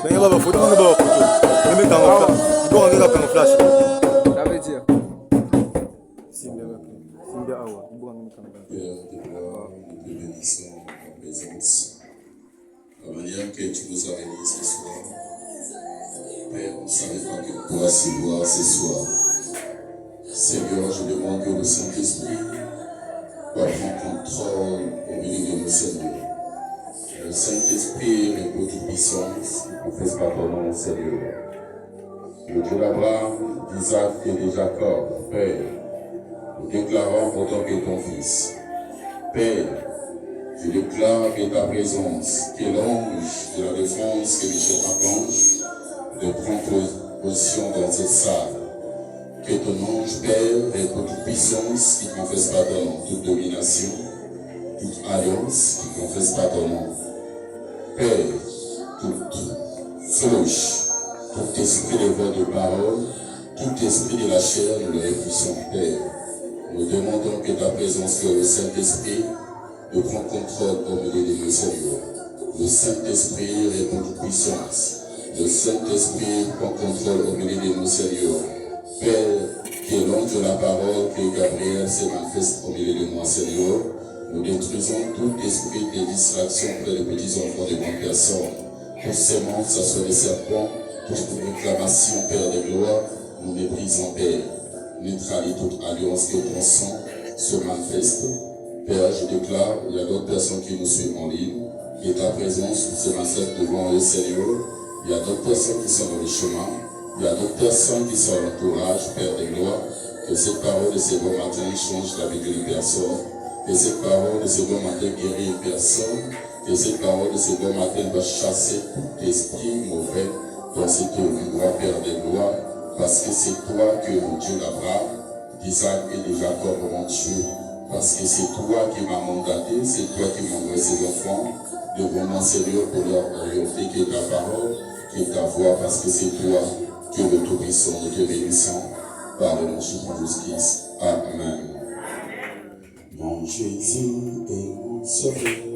Mais il va faut demander beaucoup. Le mec en flash. Il doit en flash. Ça veut dire Père de gloire, nous te bénissons en ta présence. La manière que tu nous as réunis ce soir. Père, on ne savait pas que toi si voir ce soir. Seigneur, je demande que le Saint-Esprit va prendre contrôle au milieu de nos Seigneurs. Le Saint-Esprit est pour toute puissance, ne confesse pas ton nom, Seigneur. Le Dieu d'Abraham, d'Isaac et de Jacob, Père, nous déclarons autant que ton Fils. Père, je déclare que ta présence, que l'ange de la défense, que Michel Archange, de prendre position dans cette salle. Que ton ange, Père, est pour toute puissance qui ne confesse pas ton nom, toute domination, toute alliance qui ne confesse pas ton nom. Père, toute flèche, tout esprit de voix de parole, tout esprit de la chair, nous le repoussons, Père. Nous demandons que ta présence, que le Saint-Esprit, de prendre contrôle au milieu de nos Seigneurs. Le Saint-Esprit est pour toute puissance. Le Saint-Esprit prend contrôle au milieu de nos Seigneurs. Père, que l'ange de la parole, que Gabriel se manifeste au milieu de moi, Seigneur. Nous détruisons tout esprit de distraction près des petits enfants de grandes personnes. Toute sémence, ça soit des serpents, toute réclamation, Père de gloire, nous méprisons, Père. Neutralise toute alliance que ton sang se manifeste. Père, je déclare, il y a d'autres personnes qui nous suivent en ligne, que ta présence se manifeste devant eux, Seigneur. Il y a d'autres personnes qui sont dans le chemin. Il y a d'autres personnes qui sont à l'entourage, Père de gloire. Que cette parole de ce bon matin change la vie d'une personne. Que cette parole de ce bon matin guérit une personne. Que cette parole de ce bon matin va chasser tout esprit mauvais dans cette vie, Père de gloire. Parce que c'est toi que le Dieu d'Abraham, d'Isaac et de Jacob, mon Dieu. Parce que c'est toi qui m'as mandaté, c'est toi qui m'as envoyé ces enfants devant mon Seigneur pour leur orienter que ta parole, que ta voix, parce que c'est toi que le Tout-Puissant, nous te bénissons par le nom de Jésus-Christ. Amen. Mon Jésus est mon sauveur.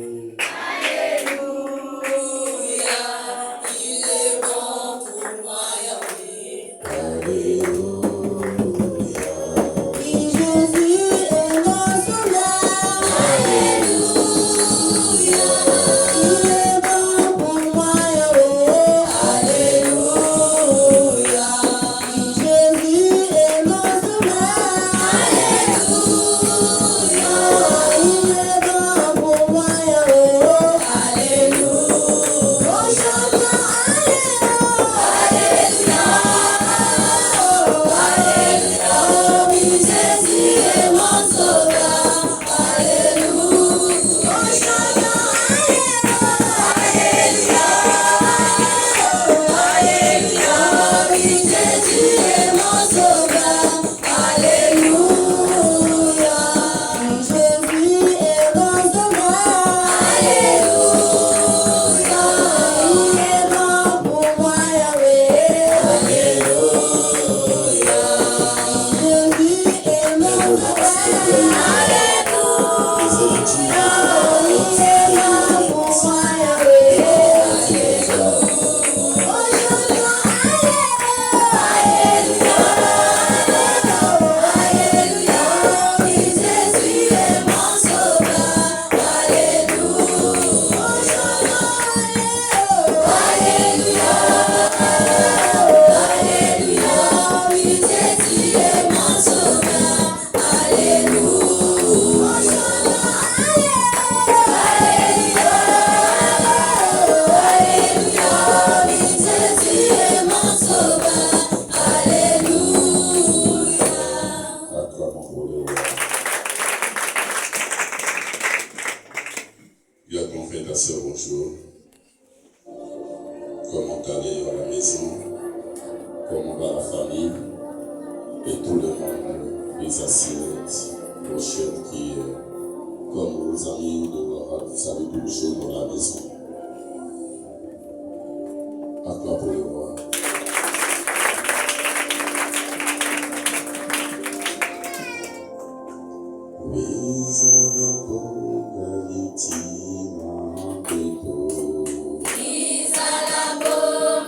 Isala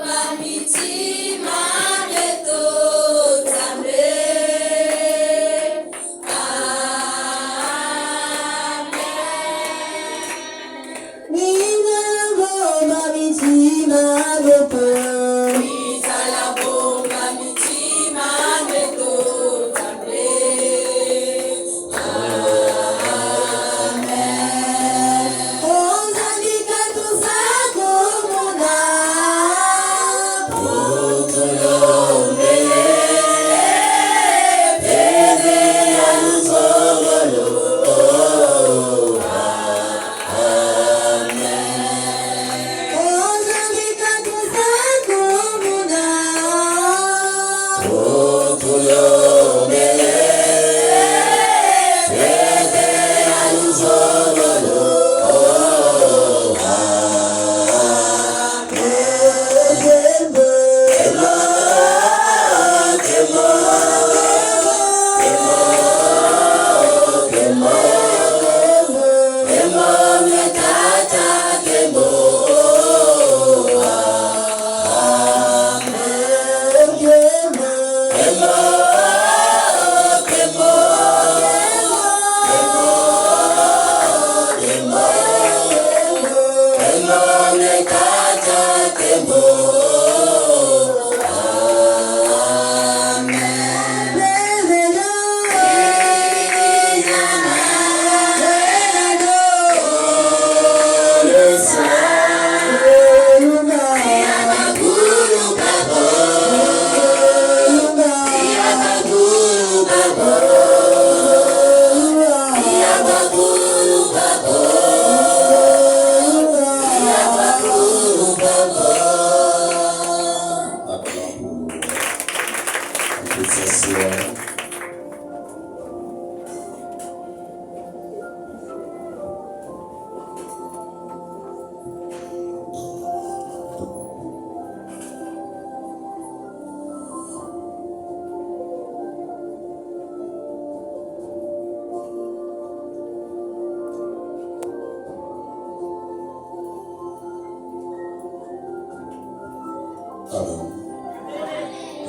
Amen.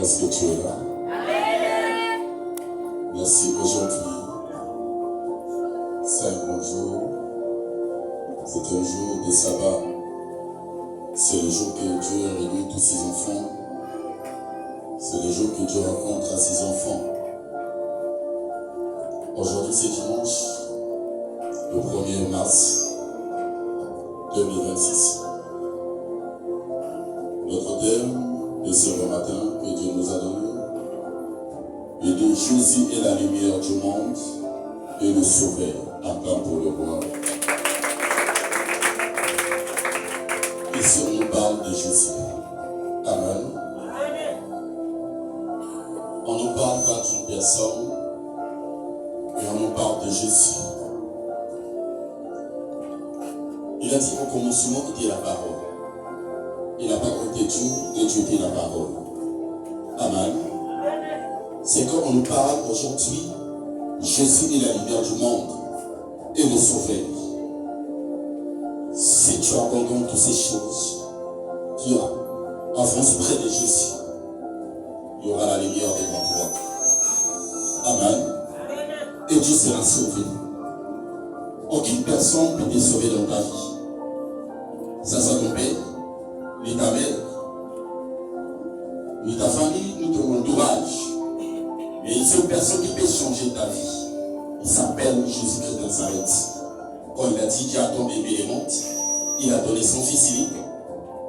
Est-ce que tu es là? Merci. Aujourd'hui, c'est un bon jour. C'est un jour de sabbat. C'est le jour que Dieu réunit tous ses enfants. C'est le jour que Dieu rencontre à ses enfants. Aujourd'hui, c'est dimanche, le 1er mars 2026. Notre thème de ce matin que Dieu nous a donné est de Jésus est la lumière du monde et le sauveur, un plan pour le roi. Ici, on nous parle de Jésus. Amen. On nous parle pas d'une personne, mais on nous parle de Jésus. Il a dit au commencement était la parole. Et la parole était Dieu et Dieu était la parole. Amen. C'est comme on nous parle aujourd'hui, Jésus est la lumière du monde et le sauveur. Si tu abandonnes toutes ces choses, tu avances près de Jésus, il y aura la lumière devant toi. Amen. Et Dieu sera sauvé. Aucune personne peut te sauver dans ta vie. Ça soit ton père, ni ta mère, ni ta famille, ni ton entourage. Mais une seule personne qui peut changer ta vie, il s'appelle Jésus-Christ de Nazareth. Quand il a dit qu'il a ton bébé les monte, il a donné son fils unique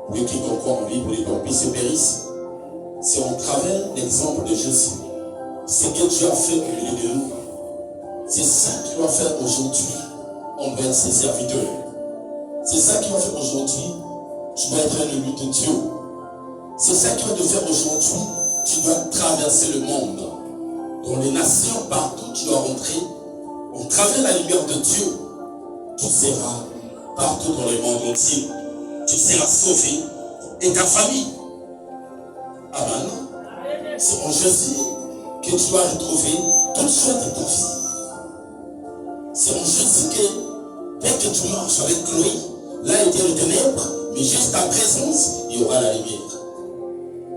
pour que quiconque croit en lui, pour les pampis se périssent. C'est en travers l'exemple de Jésus. C'est que Dieu a fait au milieu de nous. C'est ça qu'il doit faire aujourd'hui envers ses serviteurs. C'est ça qu'il va faire aujourd'hui. Tu dois être un élu de Dieu. C'est ça qu'il va te faire aujourd'hui. Tu dois traverser le monde. Dans les nations, partout, tu dois rentrer. Au travers la lumière de Dieu, tu seras partout dans le monde entier. Tu seras sauvé. Et ta famille. Amen. C'est en Jésus que tu dois retrouver toute chose de ta vie. C'est en Jésus que, dès que tu marches avec Chloé, là il y a les ténèbres, mais juste ta présence, il y aura la lumière.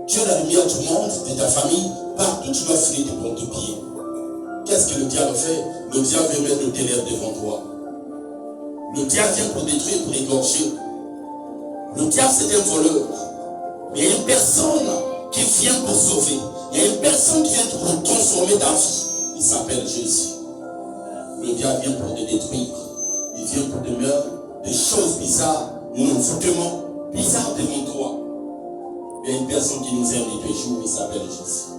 Tu es la lumière du monde, de ta famille, partout tu dois filer de bons pieds. Qu'est-ce que le diable fait? Le diable veut mettre le ténèbre devant toi. Le diable vient pour détruire, pour égorger. Le diable c'est un voleur. Mais il y a une personne qui vient pour sauver. Il y a une personne qui vient pour transformer ta vie. Il s'appelle Jésus. Le diable vient pour te détruire. Il vient pour te mettre des choses bizarres, un envoûtement bizarre devant toi. Il y a une personne qui nous aime tous les jours, il s'appelle Jésus.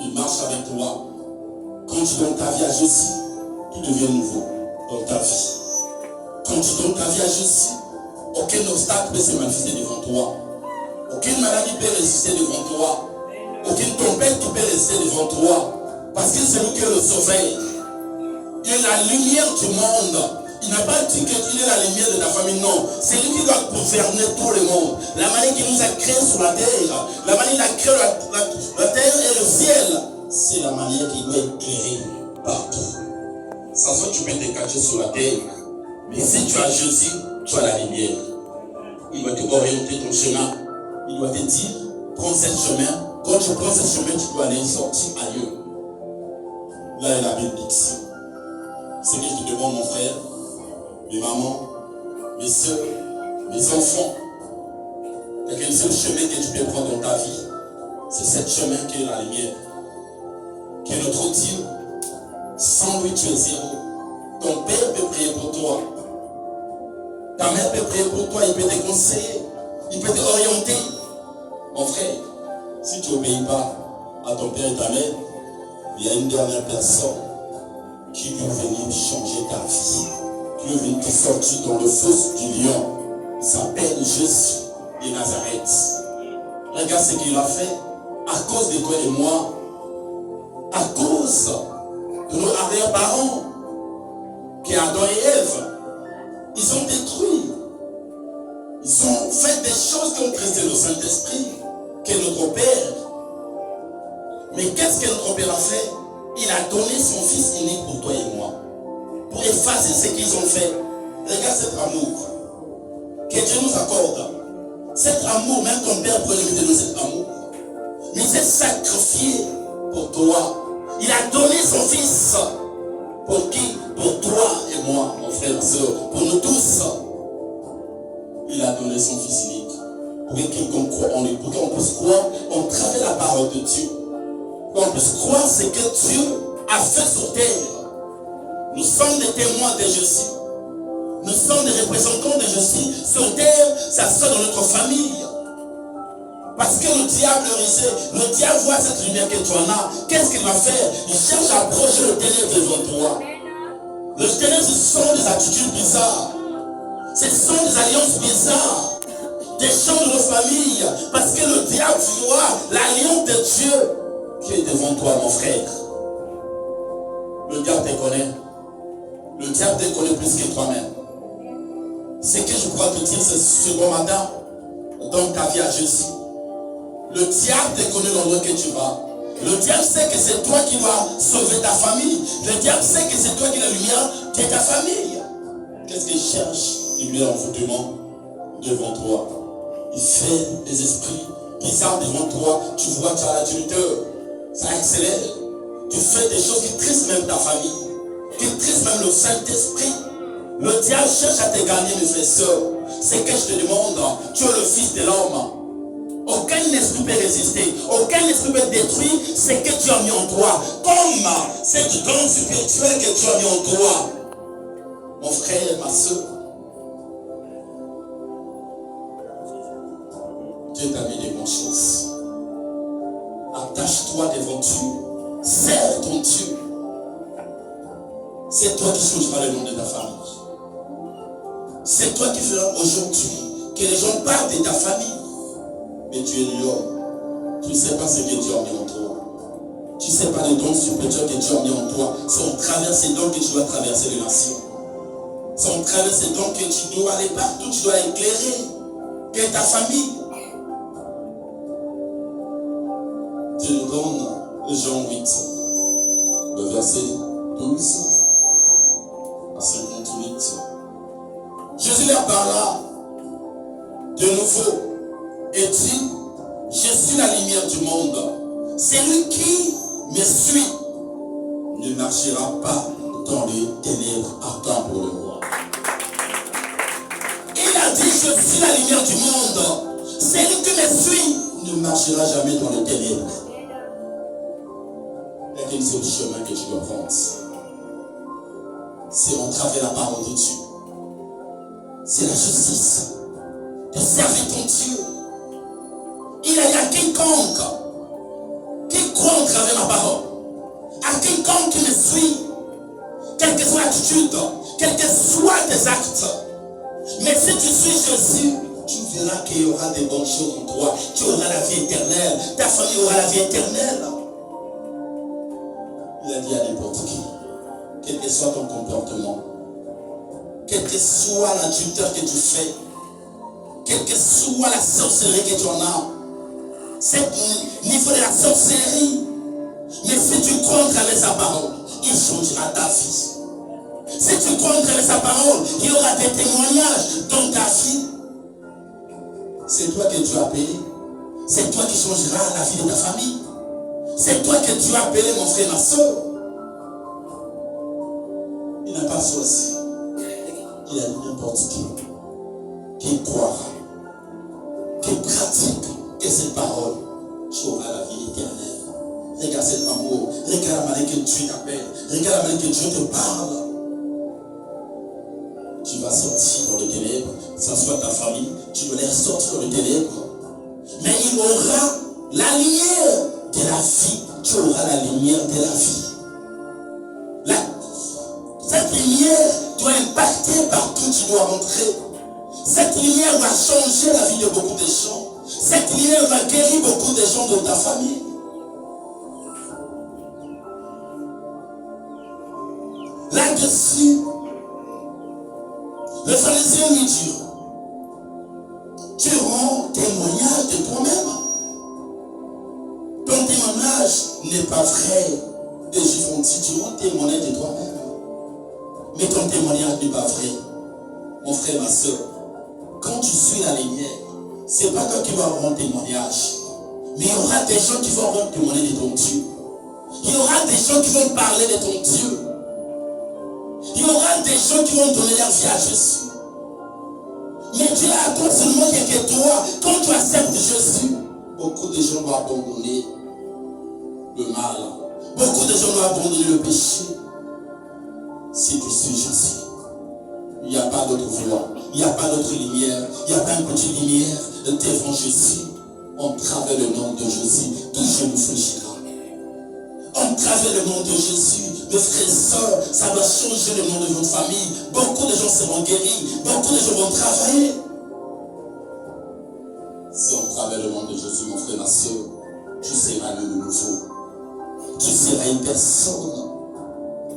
Il marche avec toi. Quand tu donnes ta vie à Jésus, tout devient nouveau dans ta vie. Quand tu donnes ta vie à Jésus, aucun obstacle peut se manifester devant toi. Aucune maladie peut résister devant toi. Aucune tempête qui peut résister devant toi. Parce que c'est lui qui est le sauveur. Il est la lumière du monde. Il n'a pas dit qu'il est la lumière de ta famille, non. C'est lui qui doit gouverner tout le monde. La manière qu'il nous a créé sur la terre, la manière qu'il a créé la terre et le ciel, c'est la manière qu'il doit éclairer partout. Sans ça, tu peux te cacher sur la terre. Mais si tu as Jésus, tu as la lumière. Il doit te orienter ton chemin. Il doit te dire, prends ce chemin. Quand tu prends ce chemin, tu dois aller sortir ailleurs. Là est la bénédiction. C'est que je te demande, mon frère, mes mamans, mes soeurs, mes enfants. Il y a qu'un seul chemin que tu peux prendre dans ta vie. C'est ce chemin qui est la lumière. Qui est notre Dieu. Sans lui, tu es zéro. Ton père peut prier pour toi. Ta mère peut prier pour toi. Il peut te conseiller. Il peut t'orienter. Mon frère, si tu n'obéis pas à ton père et ta mère, il y a une dernière personne qui veut venir changer ta vie. Qui veut venir te sortir dans le fosse du lion. Il s'appelle Jésus de Nazareth. Regarde ce qu'il a fait à cause de toi et moi. À cause de nos arrière-parents, qui est Adam et Ève. Ils ont détruit. Ils ont fait des choses qui ont tristé le Saint-Esprit, qui est notre Père. Mais qu'est-ce que notre Père a fait? Il a donné son Fils unique pour toi et moi. Pour effacer ce qu'ils ont fait. Regarde cet amour que Dieu nous accorde. Cet amour, même ton Père pourrait nous donner cet amour. Mais il s'est sacrifié pour toi. Il a donné son Fils. Pour qui? Pour toi et moi, mon frère et soeur. Pour nous tous. Il a donné son Fils unique. Pour que quiconque croit en lui. Pour qu'on puisse croire en travers la parole de Dieu. Pour qu'on puisse croire ce que Dieu a fait sur terre. Nous sommes des témoins de Jésus. Nous sommes des représentants de Jésus. Sur terre, ça sort dans notre famille. Parce que le diable voit cette lumière que tu en as. Qu'est-ce qu'il va faire? Il cherche à approcher le ténèbre devant toi. Le ténèbre, ce sont des attitudes bizarres. Ce sont des alliances bizarres. Des choses de nos familles. Parce que le diable voit l'alliance de Dieu qui est devant toi, mon frère. Le diable te connaît. Le diable te connaît plus que toi-même. Ce que je crois te dire ce bon matin, donne ta vie à Jésus. Le diable te connaît l'endroit que tu vas. Le diable sait que c'est toi qui vas sauver ta famille. Le diable sait que c'est toi qui es la lumière de ta famille. Qu'est-ce qu'il cherche? Il met l'envoûtement devant toi. Il fait des esprits bizarres devant toi. Tu vois, tu as la tuteur. Ça accélère. Tu fais des choses qui trissent même ta famille. Qui trissent même le Saint-Esprit. Le diable cherche à te gagner, mes frères et sœurs. C'est que je te demande, tu es le Fils de l'homme. Aucun esprit peut résister. Aucun esprit peut détruire ce que tu as mis en toi. Comme cette don spirituel que tu as mis en toi. Mon frère et ma soeur. Dieu t'a mis des bonnes choses. Attache-toi devant Dieu. Serre ton Dieu. C'est toi qui changeras le nom de ta famille. C'est toi qui feras aujourd'hui que les gens parlent de ta famille. Mais tu es l'homme. Tu ne sais pas ce que Dieu a mis en toi. Tu ne sais pas les dons supérieurs que Dieu a mis en toi. C'est au travers ces dons que tu dois traverser les nations. C'est au travers ces dons que tu dois aller partout. Tu dois éclairer que ta famille. Dieu nous donne Jean 8, le verset 12 à 58. Jésus leur parla de nouveau et dit, je suis la lumière du monde. Celui qui me suit ne marchera pas dans les ténèbres ardentes pour le roi. Il a dit, je suis la lumière du monde. Celui qui me suit ne marchera jamais dans les ténèbres. Il y a qu'un seul chemin que tu dois prendre. C'est entraver la parole de Dieu. C'est la justice. De servir ton Dieu. Il y a quiconque qui croit entraver ma parole. À quiconque qui me suit. Quelle que soit l'attitude, quels que soient tes actes. Mais si tu suis Jésus, tu verras qu'il y aura des bonnes choses en toi. Tu auras la vie éternelle. Ta famille aura la vie éternelle. Il a dit à n'importe qui, quel que soit ton comportement, quel que soit l'adultère que tu fais, quelle que soit la sorcellerie que tu en as, c'est au niveau de la sorcellerie. Mais si tu crois avec sa parole, il changera ta vie. Si tu crois avec sa parole, il y aura des témoignages dans ta vie. C'est toi que tu as appelé. C'est toi qui changeras la vie de ta famille. C'est toi que tu as appelé, mon frère, ma soeur. Il n'a pas choisi. Il a dit n'importe qui croit, qui pratique que cette parole, tu auras la vie éternelle. Regarde cet amour. Regarde la manière que Dieu t'appelle. Regarde la manière que Dieu te parle. Tu vas sortir dans les ténèbres, ça soit ta famille, tu vas les sortir dans les ténèbres. Mais il aura la lumière de la vie. Tu auras la lumière de la vie. Cette lumière doit impacter partout où tu dois rentrer. Cette lumière va changer la vie de beaucoup de gens. Cette lumière va guérir beaucoup de gens de ta famille. Là-dessus, le pharisien lui dit, tu rends témoignage de toi-même. Ton témoignage n'est pas vrai. Les Juifs ont dit, tu rends témoignage de toi-même. Mais ton témoignage n'est pas vrai. Mon frère, ma soeur, quand tu suis la lumière, ce n'est pas toi qui vas rendre témoignage. Mais il y aura des gens qui vont rendre témoignage de ton Dieu. Il y aura des gens qui vont parler de ton Dieu. Il y aura des gens qui vont donner leur vie à Jésus. Mais Dieu attend seulement que toi, quand tu acceptes Jésus, beaucoup de gens vont abandonner le mal. Beaucoup de gens vont abandonner le péché. Si tu suis Jésus, il n'y a pas d'autre voie, il n'y a pas d'autre lumière, il n'y a pas une petite lumière devant Jésus. On travers le nom de Jésus, tout genou fléchira. On travers le nom de Jésus, mes frères et sœurs, ça va changer le nom de votre famille. Beaucoup de gens seront guéris, beaucoup de gens vont travailler. Si on travers le nom de Jésus, mon frère, ma soeur, tu seras le nouveau. Tu seras une personne.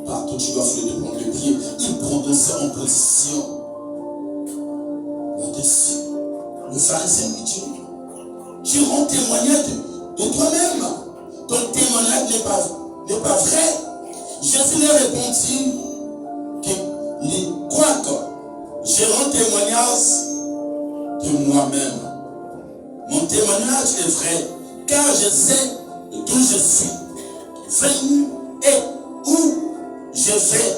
Partout tu vas fleurir de prendre le pied, il prend ça en position. Là-dessus, le pharisien lui dit, tu rends témoignage de toi-même. Ton témoignage n'est pas vrai. Jésus lui répondit que quoique je rends témoignage de moi-même, mon témoignage est vrai, car je sais d'où je suis venu et où je vais.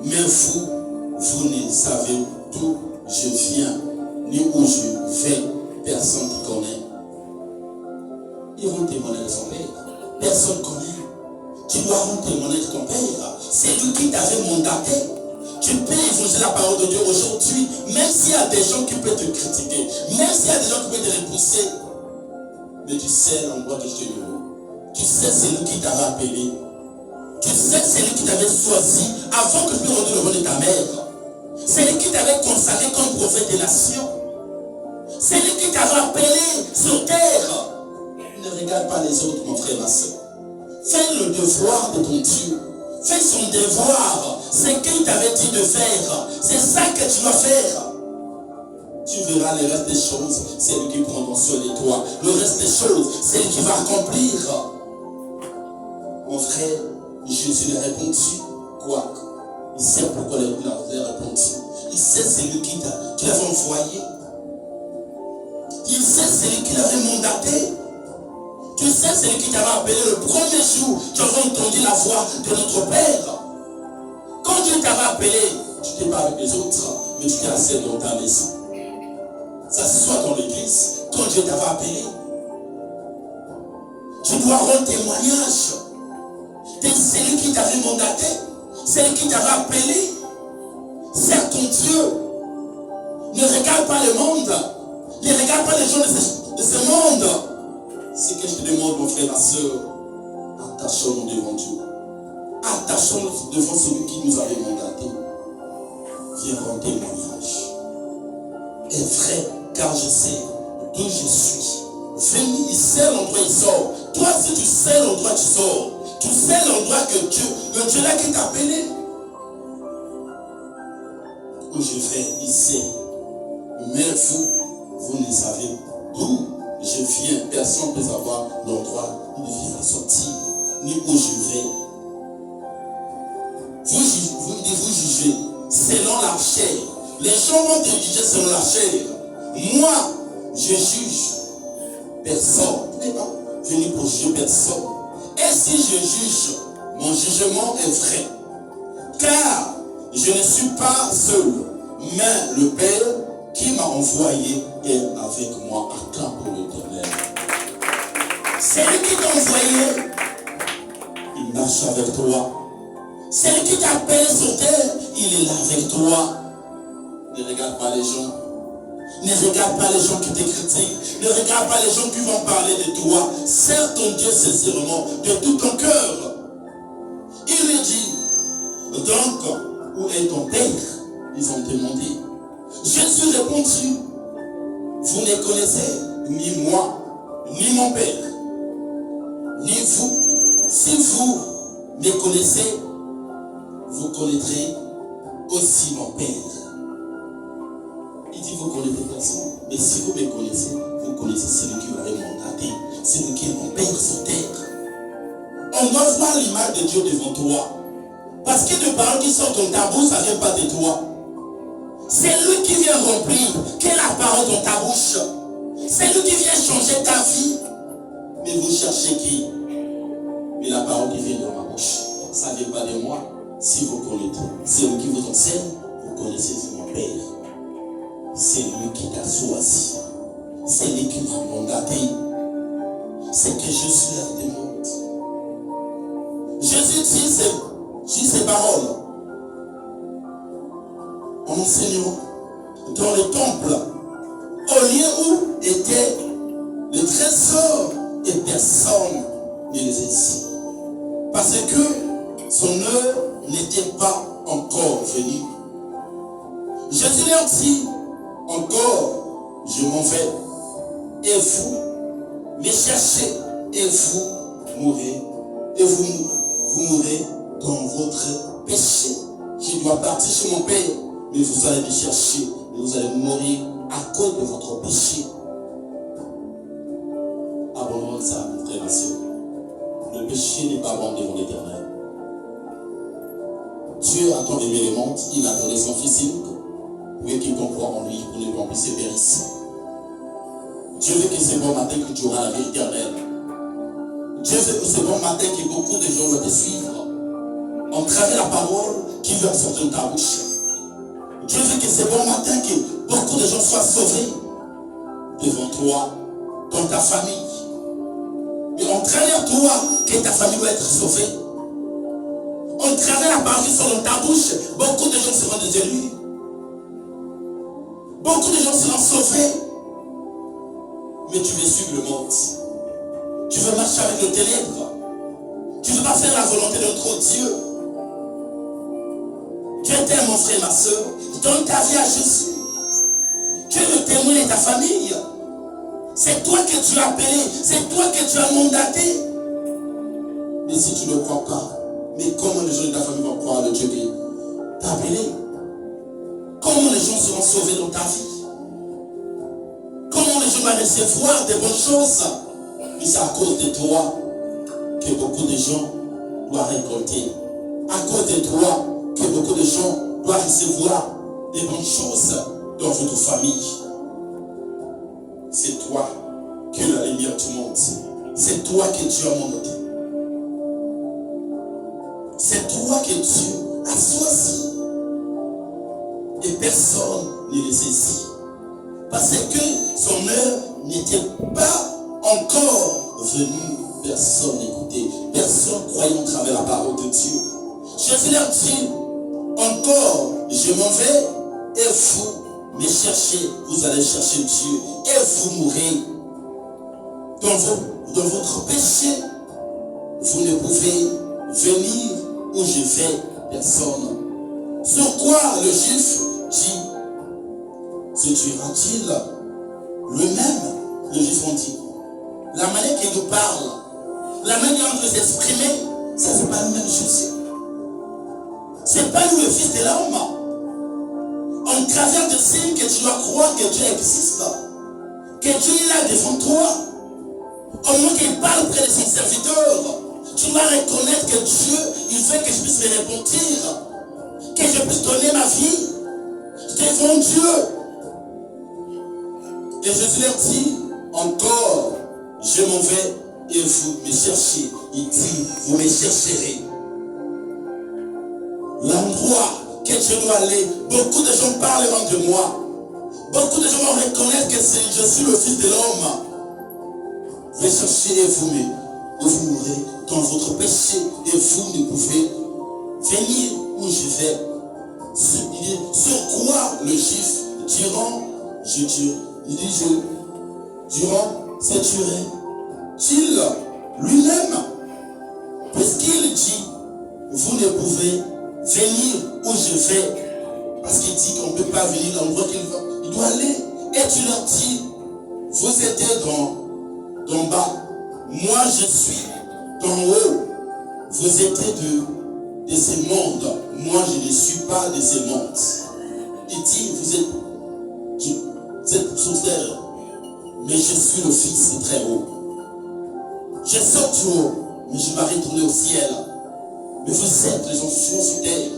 Mais vous ne savez d'où je viens, ni où je vais. Personne qui connaît. Ils vont témoigner de son Père. Personne ne connaît. Tu dois rendre témoignage de ton Père. C'est lui qui t'avait mandaté. Tu peux évangéliser la parole de Dieu aujourd'hui, même s'il y a des gens qui peuvent te critiquer, même s'il y a des gens qui peuvent te repousser. Mais tu sais l'endroit que je te donne. Tu sais c'est lui qui t'avait appelé. Tu sais c'est lui qui t'avait choisi avant que tu puisses rendre le rôle de ta mère. C'est lui qui t'avait consacré comme prophète des nations. C'est lui qui t'avait appelé sur terre. Ne regarde pas les autres, mon frère, ma soeur. Fais le devoir de ton Dieu. Fais son devoir. C'est qu'il t'avait dit de faire. C'est ça que tu dois faire. Tu verras le reste des choses. C'est lui qui prendra sur les toits. Le reste des choses, c'est lui qui va accomplir. Mon frère, Jésus lui a répondu. Quoi? Il sait pourquoi il a répondu. Il sait c'est lui qui l'avait envoyé. Il sait c'est lui qui l'avait mandaté. Tu sais, c'est lui qui t'avait appelé le premier jour. Tu as entendu la voix de notre Père. Quand Dieu t'avait appelé, tu n'étais pas avec les autres, mais tu t'es assis dans ta maison. Ça soit dans l'église. quand Dieu t'avait appelé. Tu dois rendre témoignage. C'est lui qui t'avait mandaté. C'est lui qui t'avait appelé. Sers ton Dieu. Ne regarde pas le monde. Ne regarde pas les gens de ce monde. Ce que je te demande, mon frère, ma soeur, attachons-nous devant Dieu. Attachons-nous devant celui qui nous avait mandaté. Viens rendre témoignage. Est vrai, car je sais d'où je suis. Venu, il sait l'endroit où il sort. Toi, si tu sais l'endroit où tu sors, tu sais l'endroit que Dieu, le Dieu là qui t'a appelé. Où je vais, il sait. Mais vous ne savez d'où je viens. Personne ne peut savoir l'endroit où il vient sortir, ni où je vais. Vous jugez selon la chair. Les gens vont te juger selon la chair. Moi, je juge personne. Je n'ai pas venu pour juger personne. Et si je juge, mon jugement est vrai. Car je ne suis pas seul, mais le Père qui m'a envoyé est avec moi. Acclame pour l'Éternel. C'est lui qui t'a envoyé. Il marche avec toi. C'est lui qui t'a appelé sur terre. Il est là avec toi. Ne regarde pas les gens. Ne regarde pas les gens qui te critiquent. Ne regarde pas les gens qui vont parler de toi. Sers ton Dieu sincèrement, de tout ton cœur. Il lui dit, donc, où est ton Père? Ils ont demandé. Jésus répondit, vous ne connaissez ni moi, ni mon Père, ni vous. Si vous me connaissez, vous connaîtrez aussi mon Père. Il dit, vous connaissez personne. Mais si vous me connaissez, vous connaissez celui qui m'avait mandaté, celui qui est mon Père sur terre. On doit voir l'image de Dieu devant toi. Parce que les paroles qui sortent de ta bouche, ça ne vient pas de toi. C'est lui qui vient remplir. Quelle est la parole dans ta bouche? C'est lui qui vient changer ta vie. Mais vous cherchez qui? Mais la parole qui vient dans ma bouche, ça ne vient pas de moi. Si vous connaissez, c'est lui qui vous enseigne, vous connaissez mon Père. C'est lui qui t'a choisi. C'est lui qui m'a mandaté. C'est que je suis là des mondes. Jésus dit ces paroles en enseignant dans le temple, au lieu où était le trésor et personne ne les ici. Parce que son heure n'était pas encore venue. Jésus leur dit, encore, je m'en vais, et vous me cherchez, et vous mourrez, et vous mourrez dans votre péché. Je dois partir chez mon Père, mais vous allez me chercher, et vous allez mourir à cause de votre péché. Abandonne ça, mon frère et ma soeur. Le péché n'est pas bon devant l'Éternel. Dieu a tant aimé le monde, il a donné son Fils unique, pour quiconque croit en lui, pour ne pas puisse périr. Dieu veut que ce bon matin que tu auras la vie éternelle. Dieu veut que ce bon matin que beaucoup de gens vont te suivre. En travers la parole qui va sortir de ta bouche. Dieu veut que ce bon matin que beaucoup de gens soient sauvés devant toi, dans ta famille. Et en travers toi, que ta famille va être sauvée. En travers la parole qui sort dans ta bouche, beaucoup de gens seront des élus. Beaucoup de gens seront sauvés. Mais tu veux suivre le monde. Tu veux marcher avec le ténèbre. Tu ne veux pas faire la volonté de notre Dieu. Dieu t'aime, mon frère, ma soeur. Donne ta vie à Jésus. Tu es le témoin de ta famille. C'est toi que tu as appelé. C'est toi que tu as mandaté. Mais si tu ne crois pas, mais comment les gens de ta famille vont croire le Dieu qui t'a appelé? Comment les gens seront sauvés dans ta vie? Comment les gens vont recevoir des bonnes choses? Mais c'est à cause de toi que beaucoup de gens doivent récolter. À cause de toi que beaucoup de gens doivent recevoir des bonnes choses dans votre famille. C'est toi que la lumière du monde. C'est toi que Dieu a mandaté. C'est toi que Dieu a choisi. Et personne ne le saisit. Parce que son heure n'était encore venu, personne n'écoutait, personne croyait au travers la parole de Dieu. Jésus leur dit, encore, je m'en vais, et vous me cherchez, vous allez chercher Dieu, et vous mourrez dans votre péché. Vous ne pouvez venir où je vais, personne. Sur quoi le juif dit, se tuera-t-il lui-même? Le juif ont dit, la manière qu'il nous parle, la manière dont il s'exprimer, ça c'est pas lui-même Jésus. C'est pas lui le fils de l'homme. En travers de signes que tu dois croire que Dieu existe, que Dieu est là devant toi. Au moment qu'il parle près de son serviteur, tu dois reconnaître que Dieu, il veut que je puisse me repentir, que je puisse donner ma vie devant Dieu. Et Jésus leur dit, encore, je m'en vais et vous me cherchez. Il dit, vous me chercherez. L'endroit que je dois aller, beaucoup de gens parleront de moi. Beaucoup de gens vont reconnaître que je suis le Fils de l'homme. Vous cherchez et vous mourrez dans votre péché et vous ne pouvez venir où je vais. Sur quoi le juif durant se tuerait-il lui-même, puisqu'il dit, vous ne pouvez venir où je vais, parce qu'il dit qu'on ne peut pas venir dans l'endroit qu'il va, il doit aller. Et tu leur dis, vous étiez d'en bas, moi je suis d'en haut, vous étiez de ce monde, moi je ne suis pas de ce monde. Il dit, vous êtes sur terre, mais je suis le Fils du très haut. Je sors du haut, mais je vais retourner au ciel. Mais vous êtes les gens sur terre,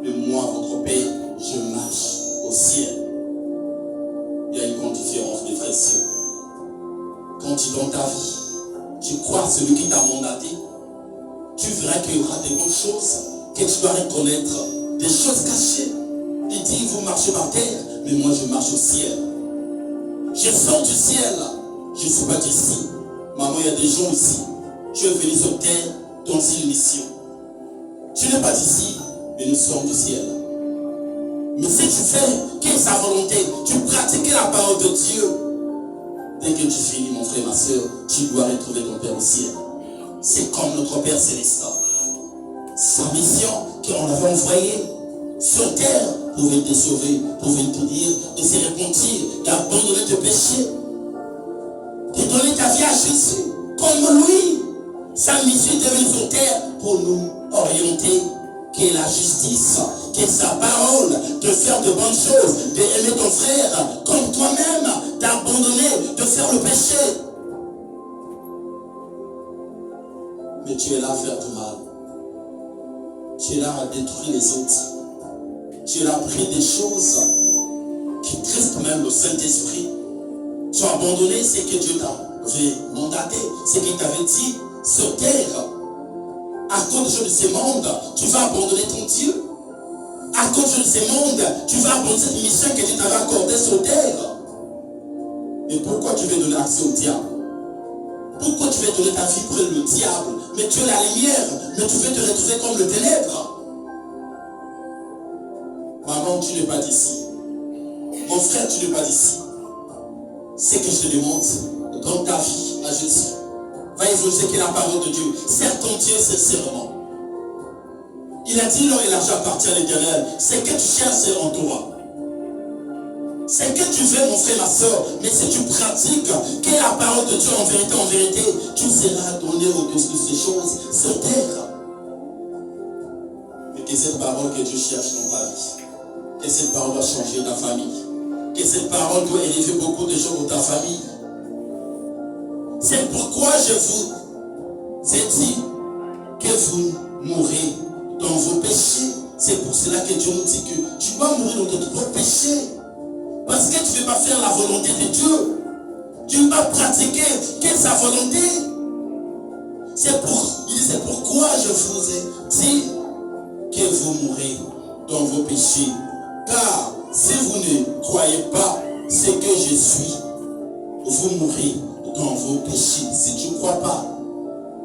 mais moi, votre Père, je marche au ciel. Il y a une grande différence, mes frères et sœurs. Quand tu es dans ta vie, tu crois à celui qui t'a mandaté, tu verras qu'il y aura des bonnes choses que tu dois reconnaître, des choses cachées. Il dit, vous marchez par terre, mais moi je marche au ciel. Je sors du ciel, je ne suis pas d'ici. Maman, il y a des gens ici. Tu es venu sur terre dans une mission. Tu n'es pas d'ici, mais nous sommes du ciel. Mais si tu fais quelle est sa volonté, tu pratiques la parole de Dieu, dès que tu finis, mon frère, ma soeur, tu dois retrouver ton Père au ciel. C'est comme notre Père Céleste. Sa mission qu'on avait envoyée sur terre pouvait te sauver, pouvait te dire de se repentir, d'abandonner tes péchés, de donner ta vie à Jésus, comme lui. Sa mission est venue sur terre pour nous orienter, que la justice, que sa parole, de faire de bonnes choses, d'aimer ton frère comme toi-même, d'abandonner, de faire le péché. Mais tu es là à faire du mal. Tu es là à détruire les autres. Tu es là à prier des choses qui tristent même le Saint-Esprit. Tu as abandonné ce que Dieu t'avait mandaté, ce qu'il t'avait dit sur terre. À cause de ce monde, tu vas abandonner ton Dieu. À cause de ce monde, tu vas abandonner cette mission que Dieu t'avait accordée sur terre. Et pourquoi tu veux donner accès au diable? Pourquoi tu veux donner ta vie pour le diable? Mais tu es la lumière, mais tu veux te retrouver comme le ténèbre. Maman, tu n'es pas d'ici. Mon frère, tu n'es pas d'ici. Ce que je te demande, donne ta vie à Jésus. Va évangéliser que la parole de Dieu. Sers ton Dieu sincèrement. Il a dit, l'or et l'argent appartient à l'Éternel. Ce que tu cherches, c'est en toi. Ce que tu veux, mon frère, ma soeur, mais si tu pratiques que la parole de Dieu en vérité, tu seras donné au-dessus de ces choses sur terre. Mais que cette parole que Dieu cherche dans ta vie, que cette parole doit changer ta famille, que cette parole doit élever beaucoup de gens dans ta famille. C'est pourquoi je vous ai dit que vous mourrez dans vos péchés. C'est pour cela que Dieu nous dit que tu dois mourir dans ton propre péché. Parce que tu ne veux pas faire la volonté de Dieu. Tu ne veux pas pratiquer que sa volonté. C'est pourquoi je vous ai dit que vous mourrez dans vos péchés. Car si vous ne croyez pas ce que je suis, vous mourrez dans vos péchés. Si tu ne crois pas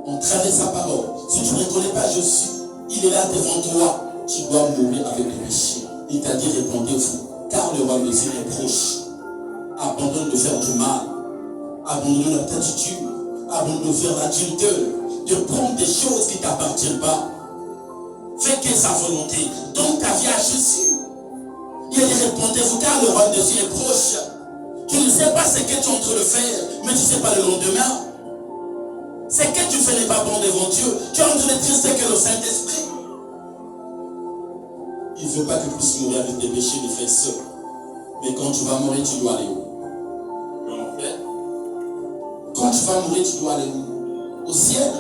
en travers sa parole, si tu ne reconnais pas Jésus, il est là devant toi. Tu dois mourir avec le péché. Il t'a dit répondez-vous, car le royaume de Dieu est proche. Abandonne de faire du mal. Abandonne la attitude. Abandonne de faire l'adultère. De prendre des choses qui ne t'appartiennent pas. Fais que sa volonté. Donne ta vie à Jésus. Il a dit répondez-vous, car le royaume de Dieu est proche. Tu ne sais pas ce que tu es en train de faire, mais tu ne sais pas le lendemain. Ce que tu fais n'est pas bon devant Dieu. Tu es en train de triste que le Saint-Esprit. Il ne veut pas que tu puisses mourir avec tes péchés, mes frères et sœurs. Mais quand tu vas mourir, tu dois aller où? L'enfer. Quand tu vas mourir, tu dois aller où? Au ciel.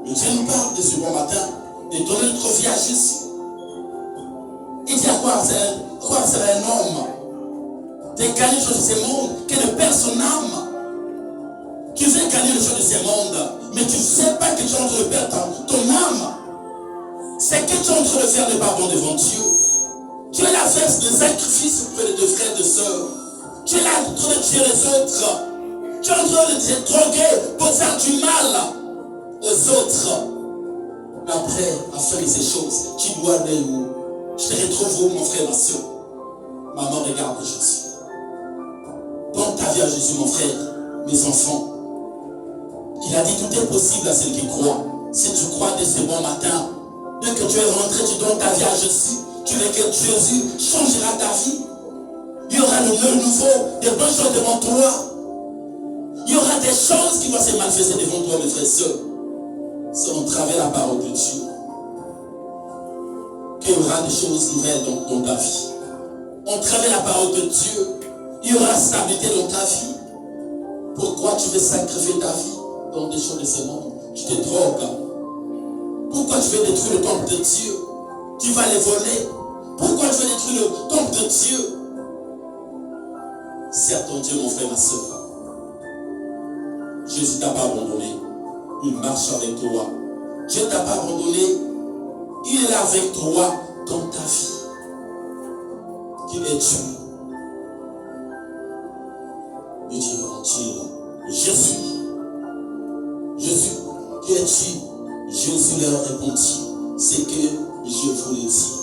Le Dieu nous parle de ce bon matin, de donner notre vie à Jésus. Il dit à quoi sert un homme de gagner les choses de ce monde, que de perdre son âme. Tu veux gagner les choses de ce monde, mais tu ne sais pas que tu es en train de perdre ton âme. Ce que tu es en train de faire n'est pas bon devant Dieu. Tu es là à faire des sacrifices auprès de tes frères et de sœurs. Tu es là en train de tuer les autres. Tu es en train de te droguer pour faire du mal aux autres. Après, à faire ces choses, tu dois aller où? Je te retrouve où, mon frère, ma soeur? Maman, regarde Jésus. Donne ta vie à Jésus, mon frère, mes enfants. Il a dit tout est possible à ceux qui croient. Si tu crois dès ce bon matin, dès que tu es rentré, tu donnes ta vie à Jésus. Tu veux que Jésus changera ta vie. Il y aura le nouveau, des bonnes choses devant toi. Il y aura des choses qui vont se manifester devant toi, mes frères et sœurs. C'est en travers la parole de Dieu qu'il y aura des choses nouvelles dans ta vie. En travers la parole de Dieu, il y aura stabilité dans ta vie. Pourquoi tu veux sacrifier ta vie dans des choses de ce monde? Tu te drogues. Pourquoi tu veux détruire le temple de Dieu? Tu vas les voler. Pourquoi tu veux détruire le temple de Dieu? Sers ton Dieu, mon frère, ma soeur. Jésus t'a pas abandonné. Il marche avec toi. Dieu t'a pas abandonné. Il est là avec toi dans ta vie. Qui es-tu? Il dit, Jésus. Jésus, qui es-tu? Jésus leur répondit, c'est que je vous l'ai dit.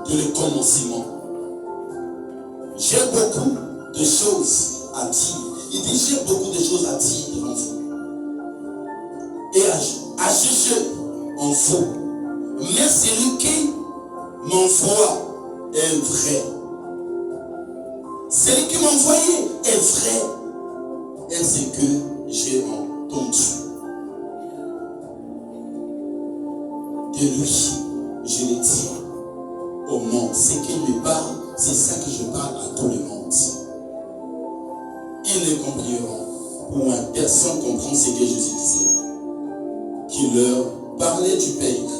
De le commencement. J'ai beaucoup de choses à dire. Il dit, j'ai beaucoup de choses à dire devant vous. Et à juger en vous. Mais celui qui m'envoie est vrai. Celui qui m'a envoyé est vrai. Et ce que j'ai entendu. De lui, je le dis au monde. Ce qu'il me parle, c'est ça que je parle à tout le monde. Ils le comprendront. Pour une personne comprend ce que Jésus disait. Qui leur parlait du Père.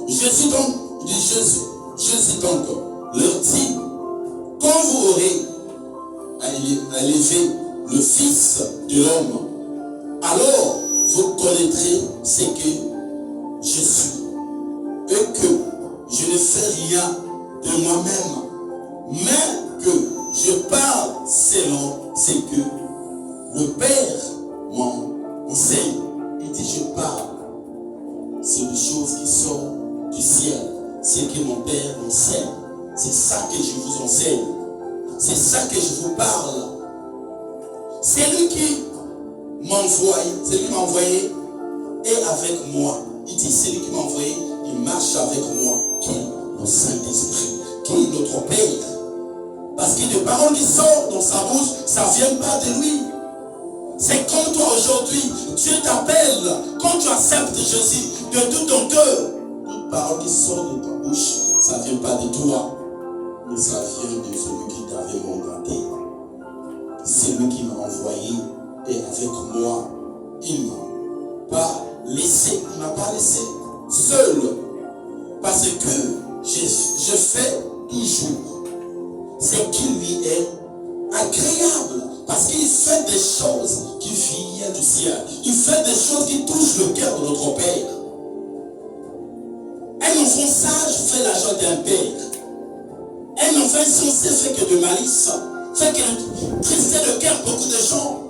Jésus donc leur dit, quand vous aurez élevé le Fils de l'homme, alors vous connaîtrez ce que je suis, et que je ne fais rien de moi-même, mais que je parle selon ce que le Père m'enseigne. Il dit, je parle, c'est des choses qui sortent du ciel, c'est que mon Père m'enseigne. C'est ça que je vous enseigne. C'est ça que je vous parle. C'est lui qui m'a envoyé est avec moi. Il dit, c'est lui qui m'a envoyé, il marche avec moi. Qui est le Saint-Esprit, qui est notre Père. Parce que les paroles qui sortent dans sa bouche, ça ne vient pas de lui. C'est comme toi aujourd'hui, Dieu t'appelle, quand tu acceptes Jésus, de tout ton cœur, toute parole qui sort de ta bouche, ça ne vient pas de toi, mais ça vient de celui qui t'avait mandaté. C'est lui qui m'a envoyé et avec moi, il ne m'a pas laissé, seul, parce que je fais toujours ce qui lui est agréable, parce qu'il fait des choses qui viennent du ciel, il fait des choses qui touchent le cœur de notre Père. Un enfant sage fait la joie d'un père. Un enfant insensé fait que de malice. Ce qui tristait le cœur beaucoup de gens.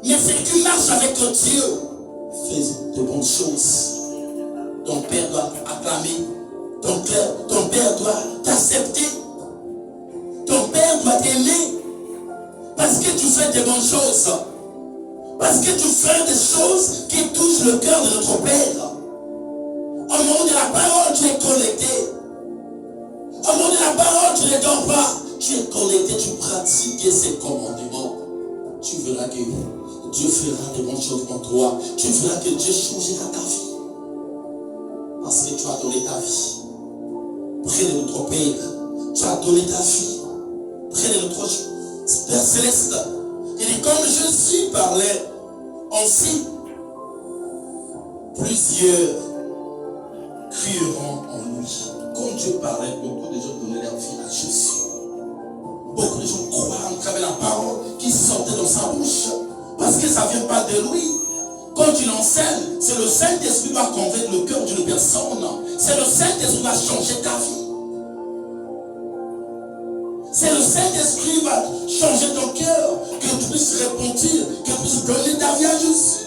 Mais c'est que tu marches avec Dieu. Fais de bonnes choses. Ton Père doit acclamer. Ton Père doit t'accepter. Ton Père doit t'aimer. Parce que tu fais de bonnes choses. Parce que tu fais des choses qui touchent le cœur de notre Père. Au moment de la parole, tu es connecté. Au moment de la parole, tu ne dors pas. Tu es connecté, tu pratiques ses commandements. Tu verras que Dieu fera de bonnes choses pour toi. Tu verras que Dieu changera ta vie. Parce que tu as donné ta vie près de notre Père. Tu as donné ta vie près de notre Père Céleste. Il dit comme Jésus parlait ainsi, plusieurs crieront en lui. Comme Dieu parlait, beaucoup de gens donnaient leur vie à Jésus. Beaucoup de gens croient en travers la parole qui sortait dans sa bouche. Parce que ça ne vient pas de lui. Quand il enseigne, c'est le Saint-Esprit qui va convaincre le cœur d'une personne. C'est le Saint-Esprit qui va changer ta vie. C'est le Saint-Esprit qui va changer ton cœur, que tu puisses repentir, que tu puisses donner ta vie à Jésus.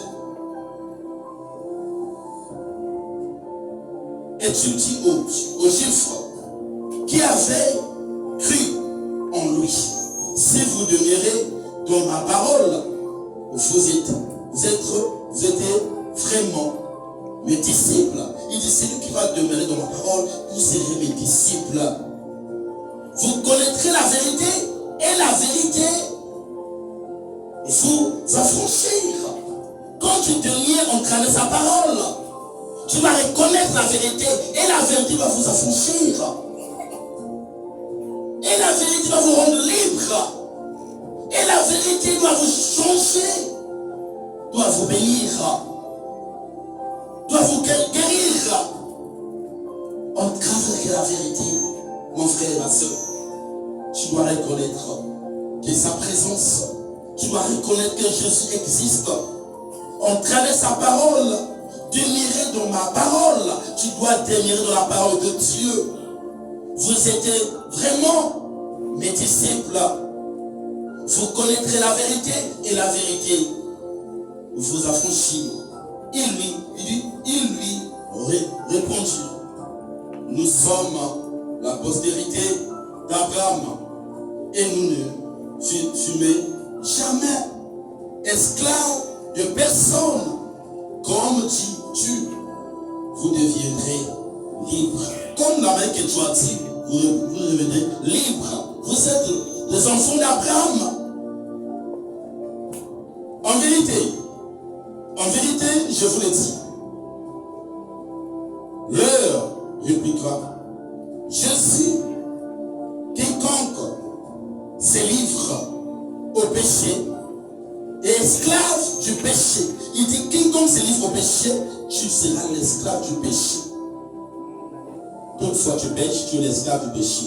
Et tu dis aux Juifs qui avaient cru en lui, si vous demeurez dans ma parole, vous êtes vraiment mes disciples. Il dit, celui qui va demeurer dans ma parole, vous serez mes disciples. Vous connaîtrez la vérité et la vérité vous va franchir. Quand tu demeures en train de sa parole, tu vas reconnaître la vérité et la vérité va vous affranchir. Et la vérité va vous rendre libre. Et la vérité doit vous changer, doit vous bénir, doit vous guérir. En travers la vérité, mon frère et ma soeur, tu dois reconnaître que sa présence, tu dois reconnaître que Jésus existe. En travers sa parole, demeurer dans ma parole, tu dois demeurer dans la parole de Dieu. Vous êtes vraiment mes disciples. Vous connaîtrez la vérité et la vérité vous affranchit. Il lui répondit, nous sommes la postérité d'Abraham et nous ne fûmes jamais esclaves de personne. Comme dis-tu, vous deviendrez libres. Comme la main que tu as dit, vous deviendrez libres. Vous êtes les enfants d'Abraham. En vérité, je vous le dis, l'heure répliqua, Jésus, quiconque se livre au péché est esclave du péché. Il dit, quiconque se livre au péché, tu seras l'esclave du péché. Toutefois tu pêches, tu es l'esclave du péché.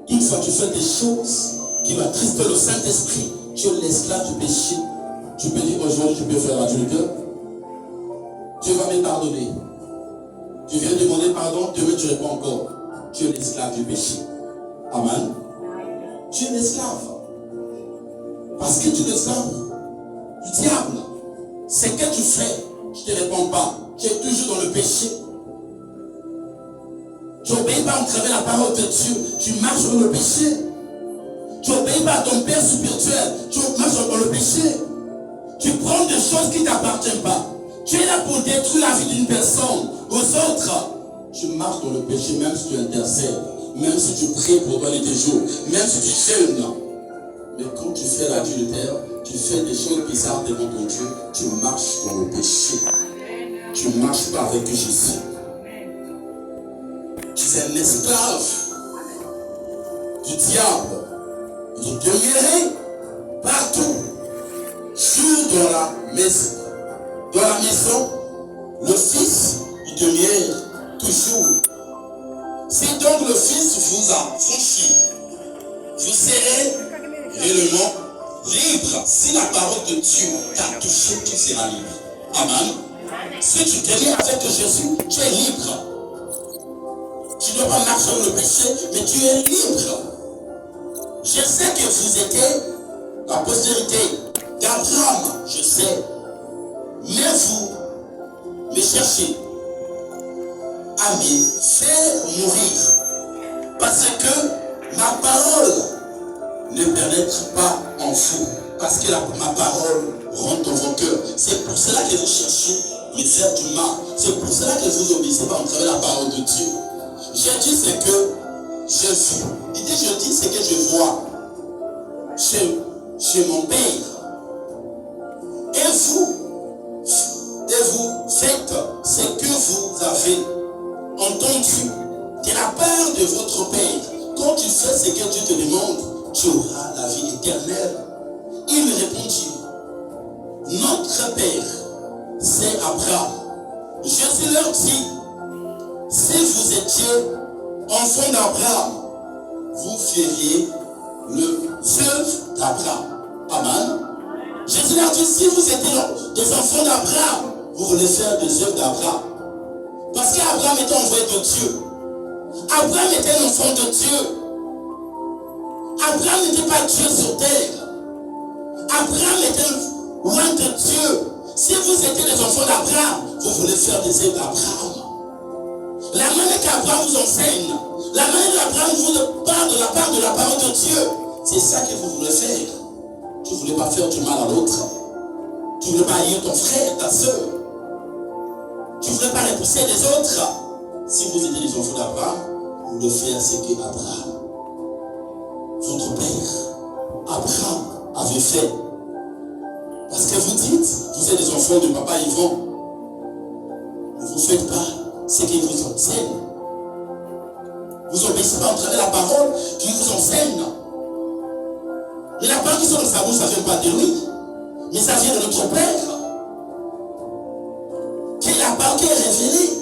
Une fois tu fais des choses qui va trister le Saint-Esprit, tu es l'esclave du péché. Tu peux dire aujourd'hui, tu peux faire adultère. Dieu va me pardonner. Tu viens demander pardon, demain tu réponds encore. Tu es l'esclave du péché. Amen. Tu es l'esclave. Parce que tu es l'esclave du diable. Ce que tu fais, je ne te réponds pas. Tu es toujours dans le péché. Tu n'obéis pas en travers la parole de Dieu. Tu marches dans le péché. Tu n'obéis pas à ton Père spirituel. Tu marches dans le péché. Tu prends des choses qui ne t'appartiennent pas. Tu es là pour détruire la vie d'une personne. Aux autres, tu marches dans le péché, même si tu intercèdes, même si tu pries pour toi et tes jours, même si tu jeûnes. Mais quand tu fais l'adultère, tu fais des choses bizarres devant ton Dieu, tu marches dans le péché. Tu ne marches pas avec Jésus. Tu es un esclave du diable. Il demeurait partout. Dans la maison, le Fils, il demeure toujours. Si donc le Fils vous a franchi, vous serez réellement libre. Si la parole de Dieu t'a touché, tu seras libre. Amen. Si tu demeures avec Jésus, tu es libre. Tu ne dois pas marcher dans le péché, mais tu es libre. Je sais que vous étiez la postérité d'Abraham, je sais. Mais vous me cherchez à me faire mourir. Parce que ma parole ne pénètre pas en vous. Parce que ma parole rentre dans vos cœurs. C'est pour cela que vous cherchez me faire du mal. C'est pour cela que vous obéissez pas en travers la parole de Dieu. Je dis ce que je vis. Il dit je dis ce que je vois chez mon Père. Et vous faites ce que vous avez entendu de la part de votre Père. Quand tu fais ce que Dieu te demande, tu auras la vie éternelle. Il me répondit, notre Père, c'est Abraham. Jésus leur dit, si vous étiez enfant d'Abraham, vous feriez le œuvre d'Abraham. Amen. Jésus leur dit, si vous étiez des enfants d'Abraham, vous voulez faire des œuvres d'Abraham. Parce qu'Abraham était envoyé de Dieu. Abraham était un enfant de Dieu. Abraham n'était pas Dieu sur terre. Abraham était loin de Dieu. Si vous étiez des enfants d'Abraham, vous voulez faire des œuvres d'Abraham. La manière qu'Abraham vous enseigne, la manière qu'Abraham vous parle de la part de la parole de Dieu, c'est ça que vous voulez faire. Tu ne voulais pas faire du mal à l'autre. Tu ne voulais pas haïr ton frère, ta soeur. Tu ne voulais pas repousser les autres. Si vous étiez des enfants d'Abraham, vous voulez faire ce que Abraham, votre père, Abraham, avait fait. Parce que vous dites, vous êtes des enfants de papa Yvon. Ne vous faites pas ce qu'il vous enseigne. Vous obéissez pas en travers la parole qui vous enseigne. Mais la parole qui sort de sa bouche, ça ne vient pas de lui. Mais ça vient de notre Père. Que la parole qui est révélée.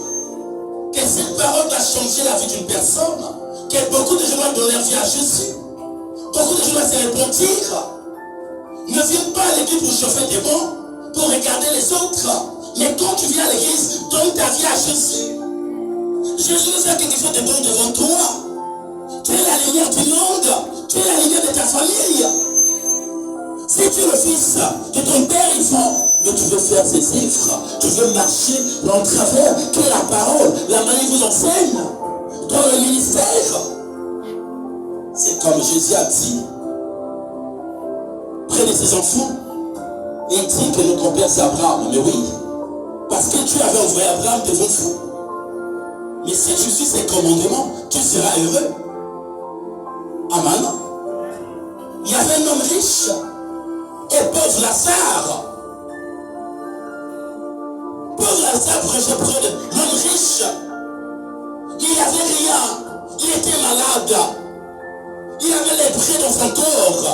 Que cette parole va changer la vie d'une personne. Que beaucoup de gens vont donner leur vie à Jésus. Beaucoup de gens vont se repentir. Ne viens pas à l'église pour chauffer des bons, pour regarder les autres. Mais quand tu viens à l'église, donne ta vie à Jésus. Jésus veut faire quelque chose de bon devant toi. Tu es la lumière du monde. Tu es la lumière de ta famille. Si tu es le fils de ton père, mais tu veux faire ses œuvres. Tu veux marcher en travers que la parole, la manière vous enseigne dans le ministère. C'est comme Jésus a dit près de ses enfants. Il dit que notre père c'est Abraham. Mais oui, parce que tu avais envoyé Abraham devant vous. Mais si tu suis ses commandements, tu seras heureux. Amen. Il y avait un homme riche et pauvre Lazare. Pauvre Lazare prêchait près de l'homme riche. Il n'avait rien. Il était malade. Il avait les bris dans son corps.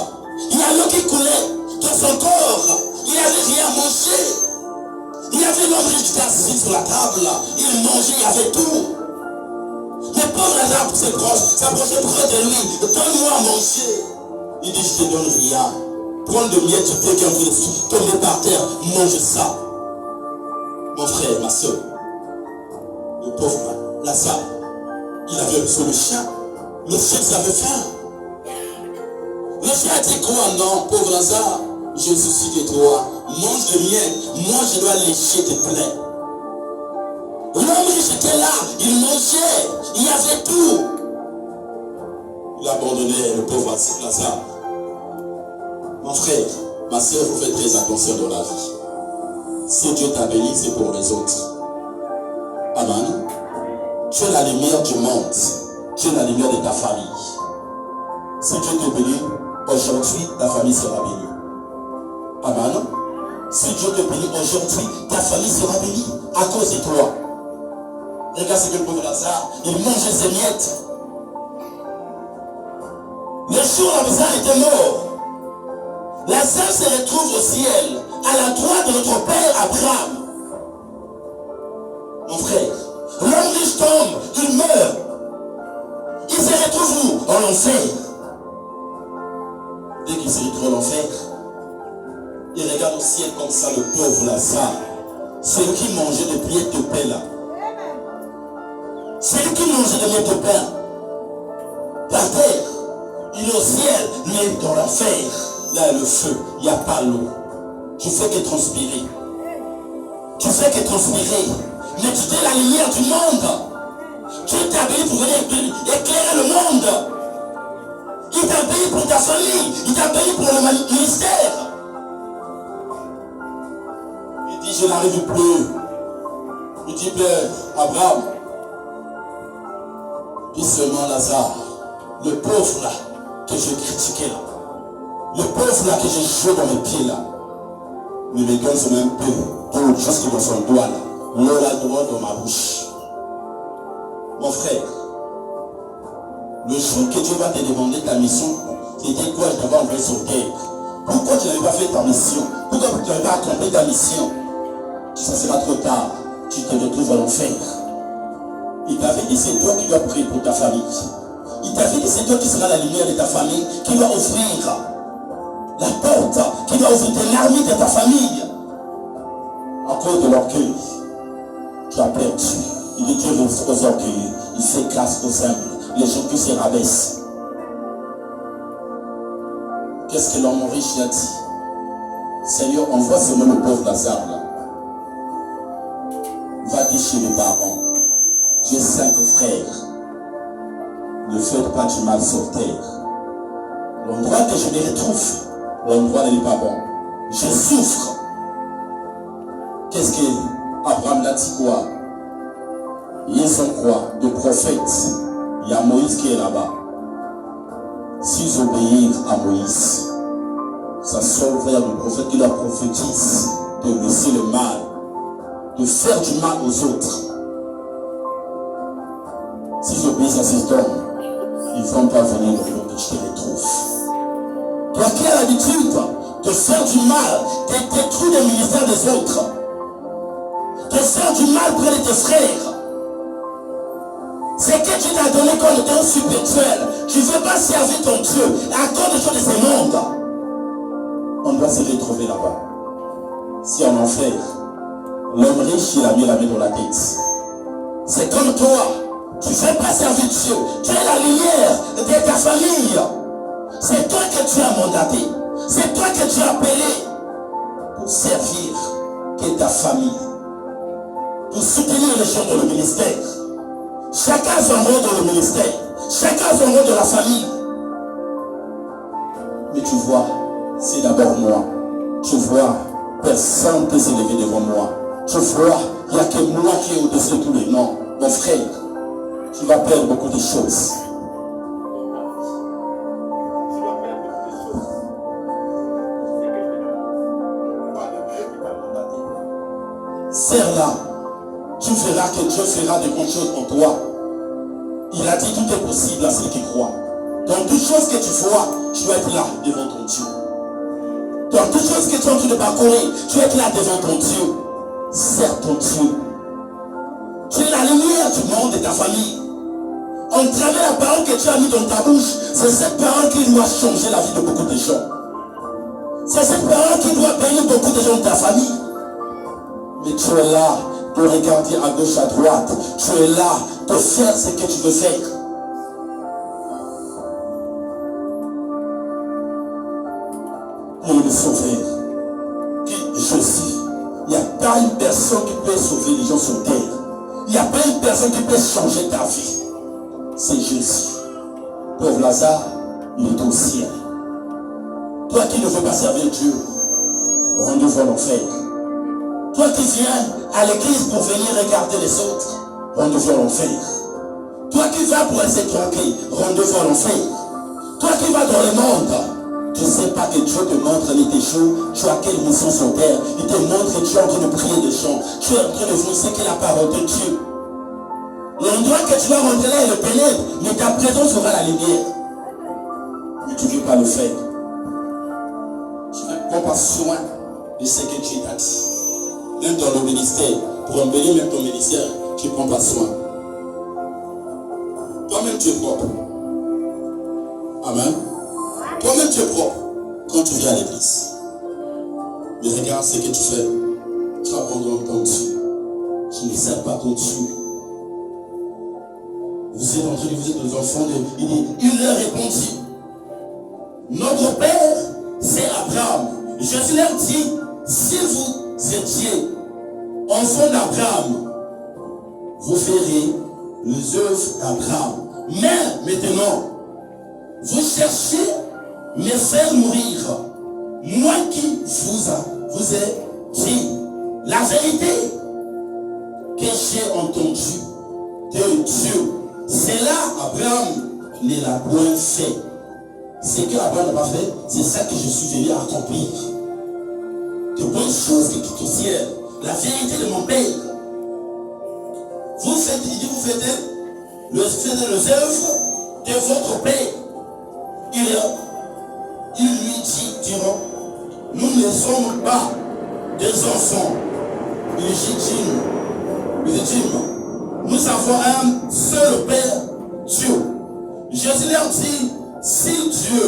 Il y a l'eau qui coulait dans son corps. Il n'avait rien à manger. Il y avait l'homme riche qui était assis sur la table. Il mangeait, il y avait tout. Mais pauvre Lazare s'approchait près de lui. Donne-moi à manger. Il dit, je te donne rien. Prends de miettes, tu peux tomber par terre. Mange ça. Mon frère, ma soeur. Le pauvre Lazare, il avait sur le chien. Le chien avait faim. Le chien a dit quoi? Non, pauvre Lazare, je me soucie de toi. Mange de miel. Moi, je dois lécher tes plaies. L'homme riche était là, il mangeait, il y avait tout. Il abandonnait le pauvre Lazare. Mon frère, ma soeur, vous faites très attention dans la vie. Si Dieu t'a béni, c'est pour les autres. Amen. Tu es la lumière du monde. Tu es la lumière de ta famille. Si Dieu te bénit, aujourd'hui, ta famille sera bénie. Amen. Si Dieu te bénit aujourd'hui, ta famille sera bénie à cause de toi. Regarde ce que le pauvre Lazare, il mangeait ses miettes. Le jour où Lazare était mort, Lazare se retrouve au ciel, à la droite de notre père Abraham. Mon frère, l'homme riche tombe, il meurt. Il se retrouve où? En enfer. Dès qu'il se retrouve en enfer, il regarde au ciel comme ça le pauvre Lazare. Celui qui mangeait des miettes de pain là. Celui qui mangeait des miettes de pain. Par terre, il est au ciel, Mais dans l'enfer, là il y a le feu, il n'y a pas l'eau. Tu fais que transpirer. Tu fais que transpirer. Mais tu es la lumière du monde. Tu t'es habillé pour venir éclairer le monde. Il t'a payé pour ta famille. Il t'a payé pour le ministère. Il dit, je n'arrive plus. Il dit, Père, Abraham, dis seulement Lazare, le pauvre là, que je critiquais là, le pauvre là que j'ai joué dans mes pieds là, ne me donne ce même peu d'eau jusque dans son doigt là, l'eau là droit dans ma bouche. Mon frère, le jour que Dieu va te demander ta mission, c'était quoi je t'avais envoyé sur terre? Pourquoi tu n'avais pas fait ta mission? Pourquoi tu n'avais pas accompli ta mission? Ça sera trop tard, tu te retrouves à l'enfer. Il t'avait dit c'est toi qui dois prier pour ta famille. Il t'avait dit c'est toi qui seras la lumière de ta famille, qui doit ouvrir la porte, qui doit ouvrir l'armée de ta famille. À cause de l'orgueil, tu as perdu. Il dit Dieu aux orgueilleux, il fait grâce aux humbles, les gens qui se rabaissent. Qu'est-ce que l'homme riche a dit? Seigneur, envoie seulement le pauvre Lazare là. Va dire chez mes parents, j'ai 5 frères. Ne faites pas du mal sur terre. L'endroit que je me retrouve, l'endroit n'est pas bon. Je souffre. Qu'est-ce que Abraham l'a dit quoi? Ils sont quoi? De prophètes. Il y a Moïse qui est là-bas. S'ils obéissent à Moïse, ça sort vers le prophète qui leur prophétise de laisser le mal, de faire du mal aux autres. S'ils obéissent à ces hommes, ils ne vont pas venir dans le monde que je te retrouve. Toi qui as l'habitude de faire du mal, de détruire le ministère des autres, de faire du mal près de tes frères, c'est que tu t'as donné comme don spirituel. Tu ne veux pas servir ton Dieu à cause des choses de ce monde. On doit se retrouver là-bas. Si en enfer, l'homme riche, il a mis la main dans la tête. C'est comme toi. Tu ne veux pas servir Dieu. Tu es la lumière de ta famille. C'est toi que tu as mandaté. C'est toi que tu as appelé pour servir que ta famille. Pour soutenir les gens dans le ministère. Chacun a son rôle dans le ministère. Chacun a son rôle dans la famille. Mais tu vois, c'est d'abord moi. Tu vois, personne ne peut s'élever devant moi. Tu vois, il n'y a que moi qui est au-dessus de tous les noms. Mon frère, tu vas perdre beaucoup de choses. Serre-là, tu verras que Dieu fera de bonnes choses pour toi. Il a dit tout est possible à ceux qui croient. Dans toutes choses que tu vois, tu vas être là devant ton Dieu. Dans toutes choses que tu es en train de parcourir, tu vas être là devant ton Dieu. Serre ton Dieu. Tu es la lumière du monde et de ta famille. En travers la parole que tu as mis dans ta bouche, c'est cette parole qui doit changer la vie de beaucoup de gens. C'est cette parole qui doit bénir beaucoup de gens de ta famille. Mais tu es là de regarder à gauche, à droite. Tu es là de faire ce que tu veux faire. Pour le sauver, je suis. Il n'y a pas une personne qui peut sauver les gens sur terre. Il n'y a pas une personne qui peut changer ta vie. C'est Jésus. Pauvre Lazare, il est au ciel. Toi qui ne veux pas servir Dieu, rendez-vous à l'enfer. Toi qui viens à l'église pour venir regarder les autres, rendez-vous à l'enfer. Toi qui vas pour essayer de tromper, rendez-vous à l'enfer. Toi qui vas dans le monde, tu ne sais pas que Dieu te montre les déchets, tu as quelle mission sur terre. Il te montre que tu es en train de prier des gens. Tu es en train de voir ce qu'est la parole de Dieu. L'endroit que tu vas rentrer là est le pénètre, mais ta présence sera la lumière. Mais tu ne veux pas le faire. Tu ne prends pas soin de ce que Dieu t'a dit. Même dans le ministère, pour embellir même ton ministère, tu ne prends pas soin. Toi-même tu es propre. Amen. Toi-même tu es propre quand tu viens à l'église. Mais regarde ce que tu fais. Tu abandonnes ton Dieu. Tu ne sers pas ton Dieu. Vous êtes en train de vous êtes des enfants de. Il dit, une heure est répondue. Notre père, c'est Abraham. Jésus leur dit, si vous étiez enfant d'Abraham, vous ferez les œuvres d'Abraham. Mais maintenant, vous cherchez me faire mourir. Moi qui vous ai dit la vérité que j'ai entendue de Dieu. C'est là Abraham ne l'a point fait. Ce que Abraham n'a pas fait, c'est ça que je suis venu accomplir. De bonnes choses qui quittent au ciel. La vérité de mon Père. Vous faites, il dit, vous faites les œuvres de votre Père. Il lui dit, diront, nous ne sommes pas des enfants légitimes. Nous avons un seul Père, Dieu. Jésus leur dit, si Dieu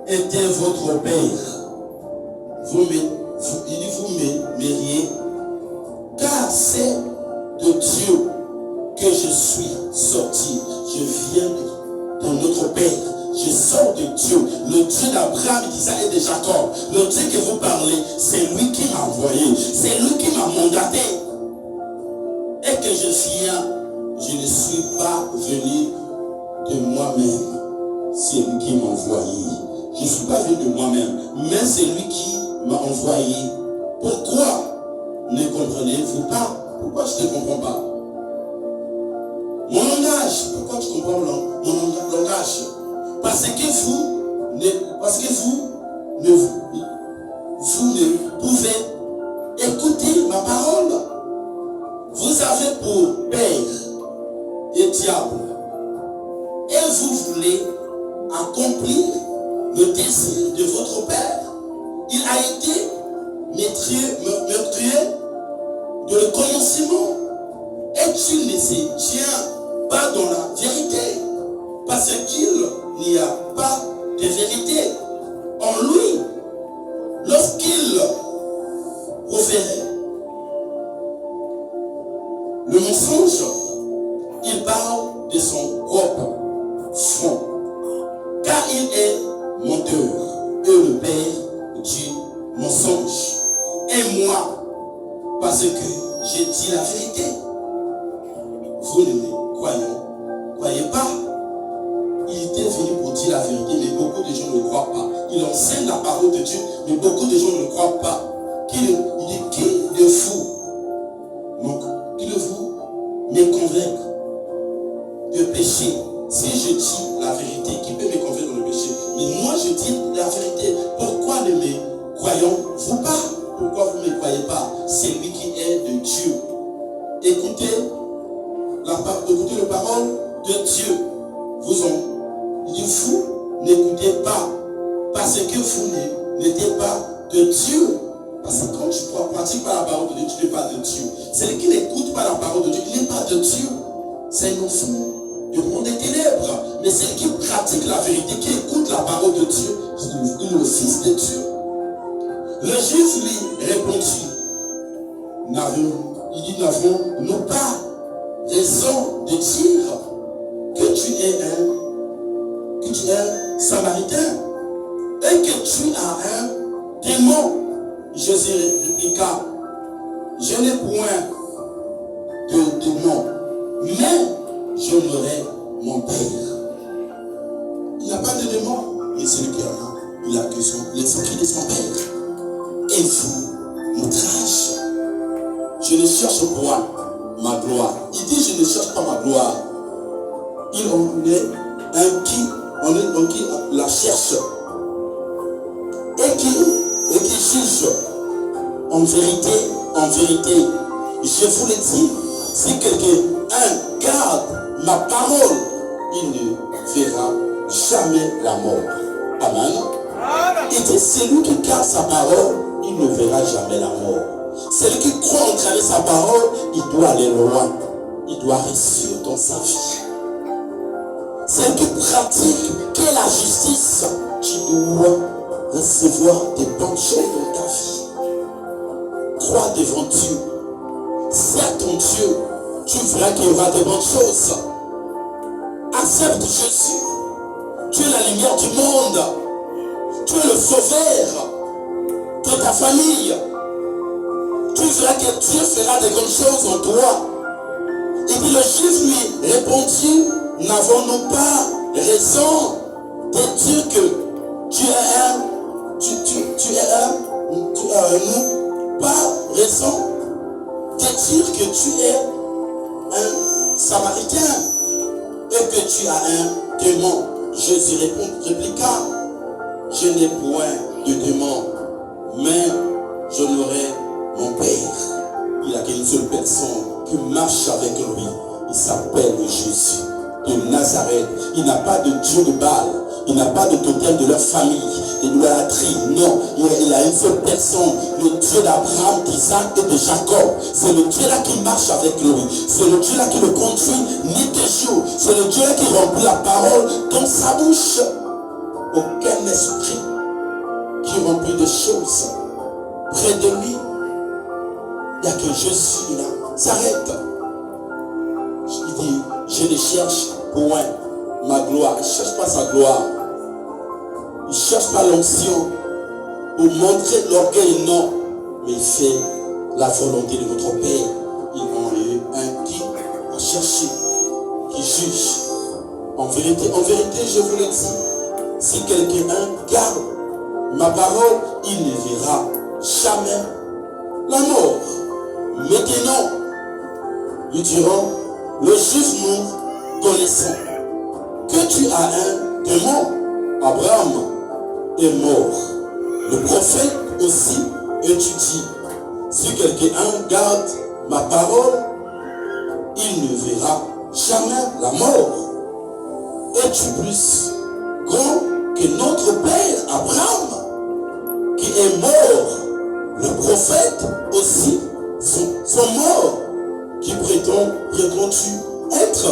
était votre Père, vous m'aimeriez, car c'est de Dieu que je suis sorti. Je viens de notre Père. Je sors de Dieu. Le Dieu d'Abraham, d'Isaac et de Jacob. Le Dieu que vous parlez, c'est lui qui m'a envoyé. C'est lui qui m'a mandaté. Et que je viens, je ne suis pas venu de moi-même. C'est lui qui m'a envoyé. Je ne suis pas venu de moi-même, mais c'est lui qui m'a envoyé. Pourquoi ne comprenez-vous pas? Pourquoi je ne comprends pas? Mon langage, pourquoi tu comprends mon langage? Parce que vous ne pouvez écouter ma parole. Vous avez pour père et diable. Et vous voulez accomplir le désir de votre père. Il a été meurtrier de le connaissement. Et tu ne se tiens pas dans la vérité. Parce qu'il n'y a pas de vérité en lui. Lorsqu'il profère le mensonge, il parle de son propre front. Car il est menteur et le père du mensonge. Et moi, parce que j'ai dit la vérité, vous ne me croyez pas. Il était venu pour dire la vérité, mais beaucoup de gens ne le croient pas. Il enseigne la parole de Dieu, mais beaucoup de gens ne le croient pas. Il dit, qui de vous, donc, qui de vous me convainc de péché? Si je dis la vérité, qui peut me convaincre dans le péché? Mais moi je dis la vérité. Pourquoi ne me croyons-vous pas? Pourquoi vous ne me croyez pas? C'est lui qui est de Dieu. Écoutez la parole de Dieu. Il dit, vous n'écoutez pas parce que vous n'êtes pas de Dieu. Parce que quand tu ne pratiques pas la parole de Dieu, tu n'es pas de Dieu. Celui qui n'écoute pas la parole de Dieu, il n'est pas de Dieu. C'est un enfant du monde des ténèbres. Mais celui qui pratique la vérité, qui écoute la parole de Dieu, il est le fils de Dieu. Le juif lui répondit, n'avons-nous pas raison de dire que tu es un samaritain et que tu as un démon? Jésus répliqua, je n'ai point de démon, mais j'honorerai mon Père. Il n'a pas de démon, mais celui qui en a, il a que l'esprit de son Père. Et vous, outrage, je ne cherche point ma gloire. Il dit, je ne cherche pas ma gloire. Il en est un qui la cherche et qui juge. En vérité, je vous le dis, si quelqu'un garde ma parole, il ne verra jamais la mort. Amen. Il dit, celui qui garde sa parole, il ne verra jamais la mort. Celui qui croit en travers sa parole, il doit aller loin. Il doit réussir dans sa vie. Celui qui pratique que la justice, tu dois recevoir des bonnes choses dans ta vie. Crois devant Dieu. Sers ton Dieu. Tu verras qu'il y aura des bonnes choses. Accepte Jésus. Tu es la lumière du monde. tu es le sauveur de ta famille. Tu verras que Dieu fera de grandes choses en toi. Et puis le juif lui répondit, n'avons-nous pas raison de dire que tu nous pas raison de dire que tu es un Samaritain et que tu as un démon. Jésus répliqua, je n'ai point de démon, mais je n'aurai mon Père. Il a qu'une seule personne qui marche avec lui. Il s'appelle Jésus de Nazareth. Il n'a pas de Dieu de Baal. Il n'a pas de totem de leur famille, de l'idolâtrie. Non, il a une seule personne, le Dieu d'Abraham, d'Isaac et de Jacob. C'est le Dieu-là qui marche avec lui. C'est le Dieu-là qui le conduit nuit et jour. C'est le Dieu-là qui remplit la parole dans sa bouche. Aucun esprit qui remplit de choses près de lui. Il n'y a que Jésus là. S'arrête. Il dit, je ne cherche point ma gloire. Il ne cherche pas sa gloire. Il ne cherche pas l'onction pour montrer l'orgueil, non. Mais il fait la volonté de votre Père. Ils ont eu un qui a cherché, qui juge. En vérité, je vous le dis, si quelqu'un garde ma parole, il ne verra jamais la mort. Maintenant, nous dirons, le juif nous connaissons que tu as un démon. Abraham est mort. Le prophète aussi, et tu dis, si quelqu'un garde ma parole, il ne verra jamais la mort. Es-tu plus grand que notre père Abraham, qui est mort? Le prophète aussi sont morts. Qui prétends-tu être?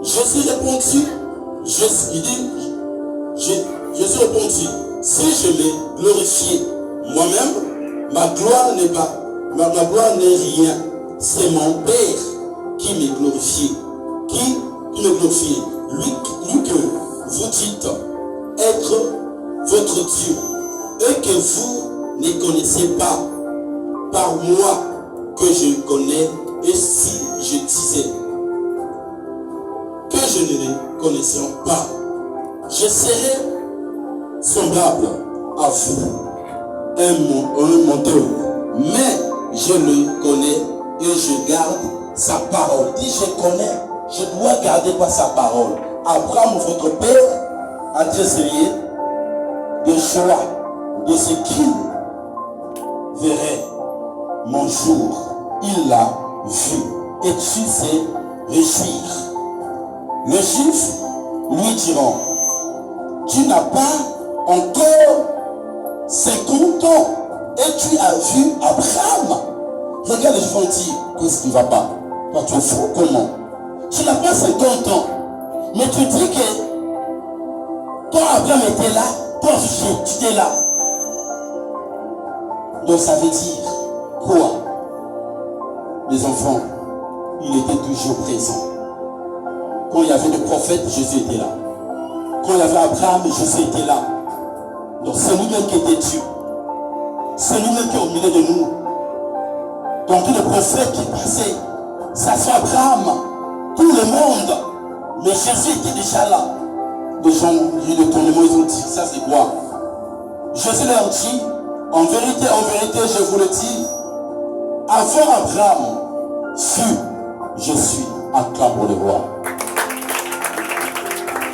Jésus répondit, Jésus répondit, si je l'ai glorifié moi-même, ma gloire n'est rien. C'est mon Père qui me glorifie. Qui me glorifie? Lui que vous dites être votre Dieu et que vous ne connaissez pas. Par moi que je connais, et si je disais que je ne les connaissais pas, je serais semblable à vous, un menteur. Mais je le connais et je garde sa parole. Dit je connais, je dois garder quoi sa parole. Abraham, votre père, a essayé de choix de ce qu'il verrait mon jour. Il l'a vu et tu sais réjouir. Le juif lui diront, tu n'as pas encore 50 ans et tu as vu Abraham. Regarde les gens dire, qu'est-ce qui ne va pas? Toi tu es fou, comment? Tu n'as pas 50 ans, mais tu dis que quand Abraham était là, toi tu étais là. Donc ça veut dire quoi? Les enfants, il était toujours présent. Quand il y avait des prophètes, Jésus était là. Quand il y avait Abraham, Jésus était là. Donc c'est nous-mêmes qui était Dieu. C'est nous-mêmes qui est au milieu de nous. Donc tous les prophètes qui passaient, ça c'est Abraham, tout le monde. Mais Jésus était déjà là. Les gens ont eu le tournement, ils ont dit, ça c'est quoi? Jésus leur dit, en vérité, je vous le dis, avant Abraham fut, je suis, acclame pour le roi.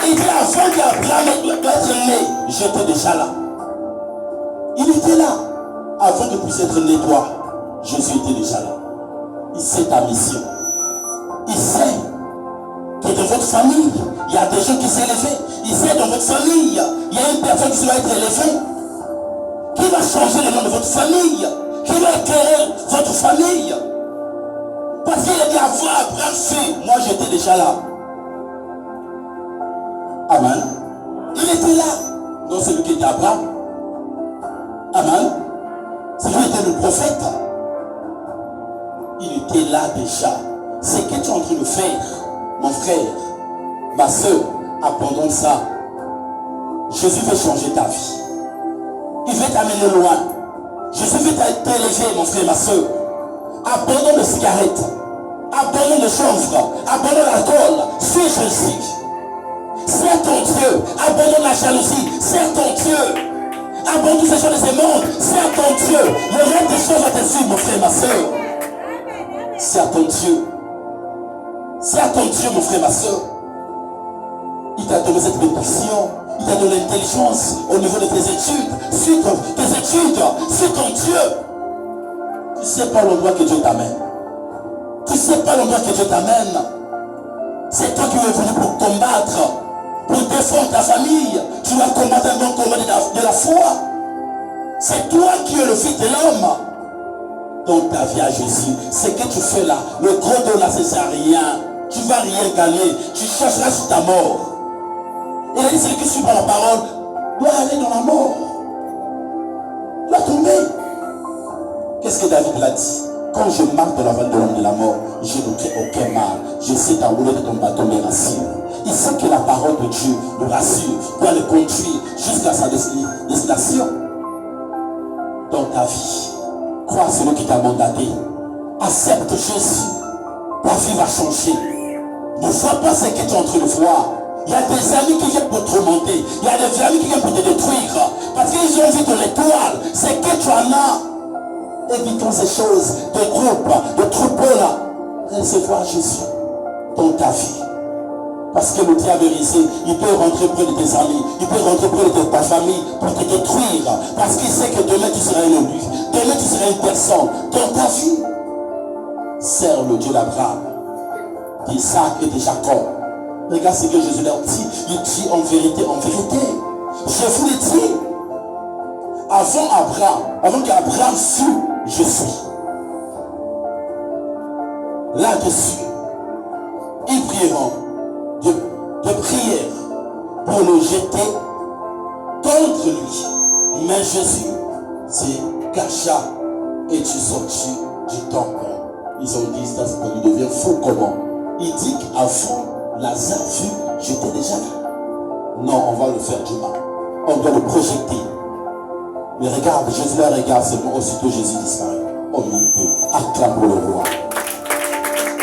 Il dit avant qu'Abraham être né, j'étais déjà là. Il était là. Avant de puisse être né toi, Jésus était déjà là. Il sait ta mission. Il sait que dans votre famille, il y a des gens qui s'est élevés. Il sait dans votre famille, il y a une personne qui va être élevée. Qui va changer le nom de votre famille? Qui va éclairer votre famille? Parce qu'il a dit avant Abraham fut, moi j'étais déjà là. Amen. Il était là. Donc c'est lui qui était Abraham. Amen. C'est lui qui était le prophète. Il était là déjà. C'est ce que tu es en train de faire, mon frère, ma soeur, abandonne ça. Jésus veut changer ta vie. Il veut t'amener loin. Jésus veut t'élever, mon frère, ma soeur. Abandonne les cigarettes. Abandonne le chanvre. Abandonne l'alcool. Suis Jésus. Sers ton Dieu. Abandonne la jalousie. Sers ton Dieu. Abandonne toutes ces choses de ce monde. Sers ton Dieu. Le reste des choses va te suivre, mon frère, ma soeur. Sers ton Dieu. Sers ton Dieu, mon frère, ma soeur. Il t'a donné cette bénédiction. Il t'a donné l'intelligence au niveau de tes études. Suis tes études. Suis ton Dieu. Tu ne sais pas l'endroit que Dieu t'amène. Tu ne sais pas l'endroit que Dieu t'amène. C'est toi qui es venu pour combattre, pour défendre ta famille. Tu vas combattre un bon combat de la foi. C'est toi qui es le fils de l'homme. Dans ta vie à Jésus, ce que tu fais là, le gros don là, c'est rien. Tu ne vas rien gagner. Tu chercheras sur ta mort. Il a dit, celui qui suit par la parole doit aller dans la mort. Doit tomber. Qu'est-ce que David l'a dit? Quand je marche dans la vallée de l'homme de la mort, je ne crains aucun mal. Je sais t'enrouler de ton bâton me rassure. Il sait que la parole de Dieu le rassure, doit le conduire jusqu'à sa destination. Dans ta vie, crois celui qui t'a mandaté. Accepte Jésus. Ta vie va changer. Ne vois pas ce que tu es en train de voir. Il y a des amis qui viennent pour te remonter. Il y a des amis qui viennent pour te détruire. Parce qu'ils ont vu ton étoile. C'est que tu en as. Évitons ces choses, de groupes, de troupeaux là. Recevoir Jésus dans ta vie. Parce que le diable ici, il peut rentrer près de tes amis, il peut rentrer près de ta famille pour te détruire. Parce qu'il sait que demain tu seras un élu. Demain tu seras une personne. Dans ta vie, sers le Dieu d'Abraham, d'Isaac et de Jacob. Regarde ce que Jésus leur dit. Il dit en vérité, je vous le dis. Avant qu'Abraham fût, je suis. Là-dessus, ils prieront de prière pour le jeter contre lui. Mais Jésus se cacha et tu sortis du temple. Ils ont dit, ça il devient fou comment? Il dit qu'avant Lazare fut, j'étais déjà là. Non, on va le faire du mal. On doit le projeter. Mais regarde, Jésus la regarde seulement, aussitôt Jésus disparaît. Au milieu d'eux, acclame pour le roi.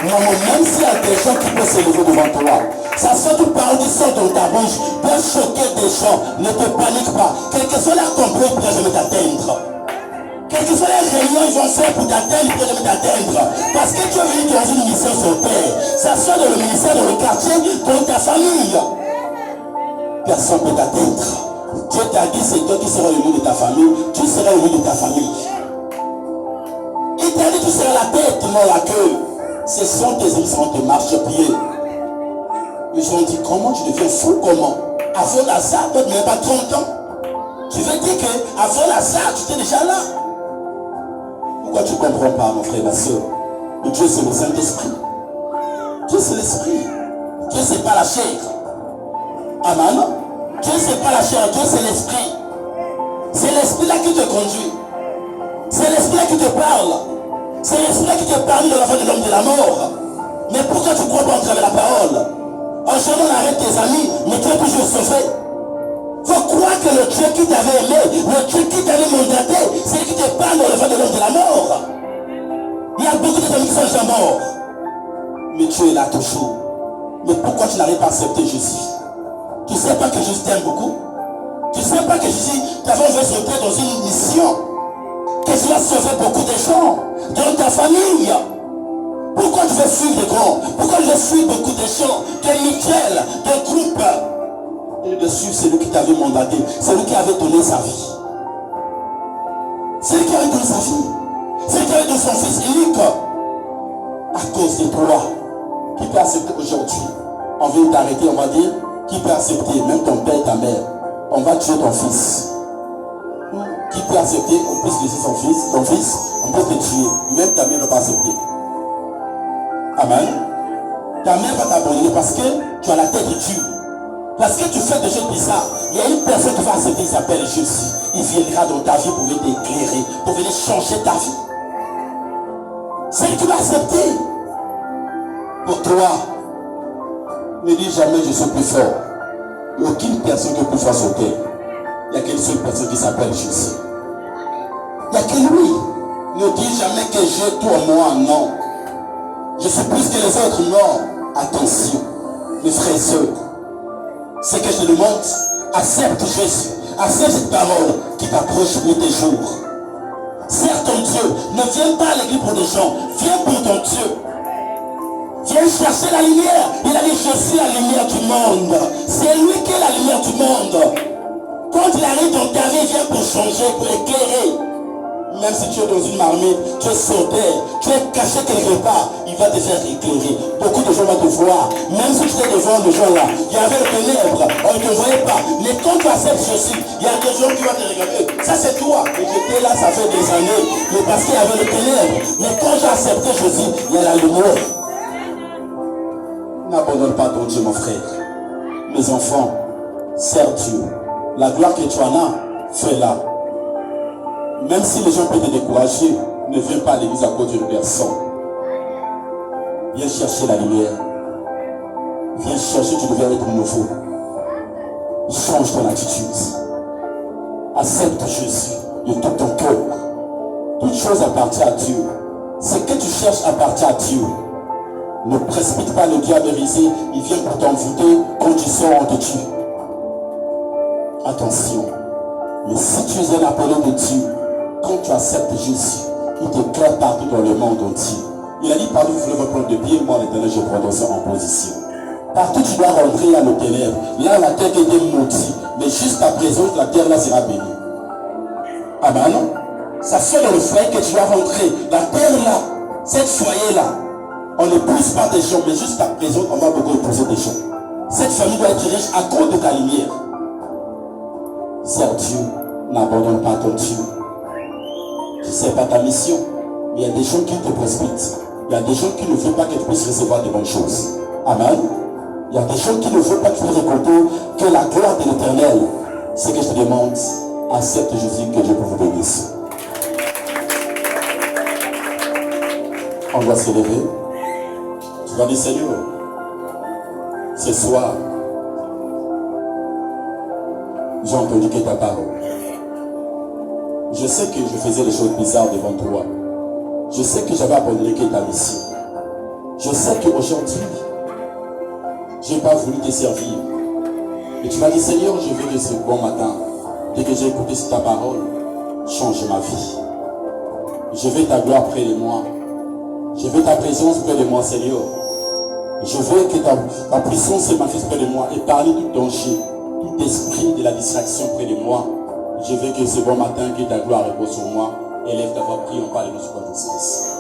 Maman, même s'il y a des gens qui peuvent se lever devant toi, ça soit toute parole qui sort dans ta bouche, peut choquer des gens, ne te panique pas. Quel que soit leur complot, ils ne pourraient jamais t'atteindre. Quelles que soient les réunions ils vont faire pour t'atteindre, ils ne pourraient jamais t'atteindre. Parce que tu es venu dans une mission sur terre. Ça soit dans le ministère, dans le quartier, dans ta famille. Personne ne peut t'atteindre. Dieu t'a dit, c'est toi qui seras au milieu de ta famille, tu seras au milieu de ta famille. Il t'a dit, tu seras la tête, non la queue. Ce sont tes amis qui seront tes marchepieds. Ils ont dit, comment tu deviens fou, comment? Avant Lazare, toi tu n'avais pas 30 ans. Tu veux dire qu'avant Lazare, tu étais déjà là? Pourquoi tu ne comprends pas, mon frère, ma soeur? Dieu c'est le Saint-Esprit. Dieu c'est l'Esprit. Dieu c'est pas la chair. Amen. Dieu c'est pas la chair, Dieu c'est l'Esprit. C'est l'Esprit là qui te conduit. C'est l'Esprit là qui te parle. C'est l'Esprit là qui te parle de la voix de l'homme de la mort. Mais pourquoi tu ne crois pas en travers la parole? En chemin, on arrête tes amis, mais tu es toujours sauvé. Faut croire que le Dieu qui t'avait aimé, le Dieu qui t'avait mandaté, c'est lui qui te parle dans le vent de l'homme de la mort. Il y a beaucoup d'amis qui sont déjà morts. Mais tu es là toujours. Mais pourquoi tu n'arrives pas à accepter Jésus? Tu ne sais pas que Jésus t'aime beaucoup? Tu ne sais pas que Jésus t'avait envoyé sur terre dans une mission? Que tu as sauvé beaucoup de gens dans ta famille? Pourquoi tu veux fuir des grands? Pourquoi tu veux fuir beaucoup de gens, des mutuelles, des groupes? Et de suivre celui qui t'avait mandaté, celui qui avait donné sa vie. Celui qui avait donné sa vie. Celui qui avait donné son fils unique. À cause de toi, qui peut accepter aujourd'hui? On vient t'arrêter, on va dire, qui peut accepter, même ton père et ta mère, on va tuer ton fils. Qui peut accepter, on peut laisser son fils, ton fils, on peut te tuer. Même ta mère ne va pas accepter. Amen. Ta mère va t'abandonner parce que tu as la tête de Dieu. Parce que tu fais des choses bizarres. Il y a une personne qui va accepter, il s'appelle Jésus. Il viendra dans ta vie pour venir t'éclairer, pour venir changer ta vie. C'est lui qui va accepter. Pour toi, ne dis jamais je suis plus fort. Il n'y a aucune personne qui est plus forte sur terre. Il n'y a qu'une seule personne qui s'appelle Jésus. Il n'y a que lui. Ne dis jamais que j'ai tout en moi, non. Je suis plus que les autres, non. Attention, mes frères et sœurs. Ce que je te demande, accepte Jésus. Accepte cette parole qui t'approche pour tes jours. Sers ton Dieu. Ne viens pas à l'église pour des gens. Viens pour ton Dieu. Viens chercher la lumière. Il a dit, je suis la lumière du monde. C'est lui qui est la lumière du monde. Quand il arrive dans ta vie, il vient pour changer, pour éclairer. Même si tu es dans une marmite, tu es soldaire, tu es caché quelque part, il va te faire éclairer. Beaucoup de gens vont te voir. Même si tu étais devant les gens là, il y avait le ténèbres, on ne te voyait pas. Mais quand tu acceptes Jésus, il y a des gens qui vont te regarder. Ça c'est toi. Et j'étais là, ça fait des années. Mais parce qu'il y avait le ténèbres. Mais quand j'ai accepté Jésus, il y a la lumière. N'abandonne pas ton Dieu, mon frère. Mes enfants, sers Dieu. La gloire que tu en as, fais-la. Même si les gens peuvent te décourager, ne viens pas à l'église à cause d'une personne. Viens chercher la lumière. Viens chercher, tu devrais être nouveau. Change ton attitude. Accepte Jésus de tout ton cœur. Toute chose appartient à Dieu. Ce que tu cherches appartient à Dieu. Ne précipite pas le diable brisé, il vient pour t'envoûter quand tu sors de Dieu. Attention, mais si tu es un appelé de Dieu, quand tu acceptes Jésus, il t'éclaire partout dans le monde entier. Il a dit, partout vous voulez reprendre de pied, moi l'Éternel, je prononce en position. Partout tu dois rentrer à nos ténèbres. Là la terre était maudite, mais jusqu'à présent la terre là sera bénie. Ah ben non, ça fait dans le foyer que tu dois rentrer. La terre là, cette foyer là, on n'épouse pas des gens, mais jusqu'à présent on va beaucoup épouser des gens. Cette famille doit être riche à cause de ta lumière. Sers Dieu, n'abandonne pas ton Dieu. Tu ne sais pas ta mission, mais il y a des gens qui te précipitent. Il y a des gens qui ne veulent pas que tu puisses recevoir de bonnes choses. Amen. Il y a des gens qui ne veulent pas que tu puisses récolter que la gloire de l'Éternel. Ce que je te demande, accepte Jésus, que Dieu vous bénisse. On doit se lever. Tu vas dire, Seigneur, ce soir, j'ai entendu que ta parole. Je sais que je faisais des choses bizarres devant toi. Je sais que j'avais abandonné que ta mission. Je sais qu'aujourd'hui, je n'ai pas voulu te servir. Et tu m'as dit, Seigneur, je veux que ce bon matin, dès que j'ai écouté ta parole, change ma vie. Je veux ta gloire près de moi. Je veux ta présence près de moi, Seigneur. Je veux que ta puissance se manifeste près de moi et parler du danger, tout esprit de la distraction près de moi. Je veux que ce bon matin, que ta gloire repose sur moi. Élève ta voix, prie, on parle de notre connaissance.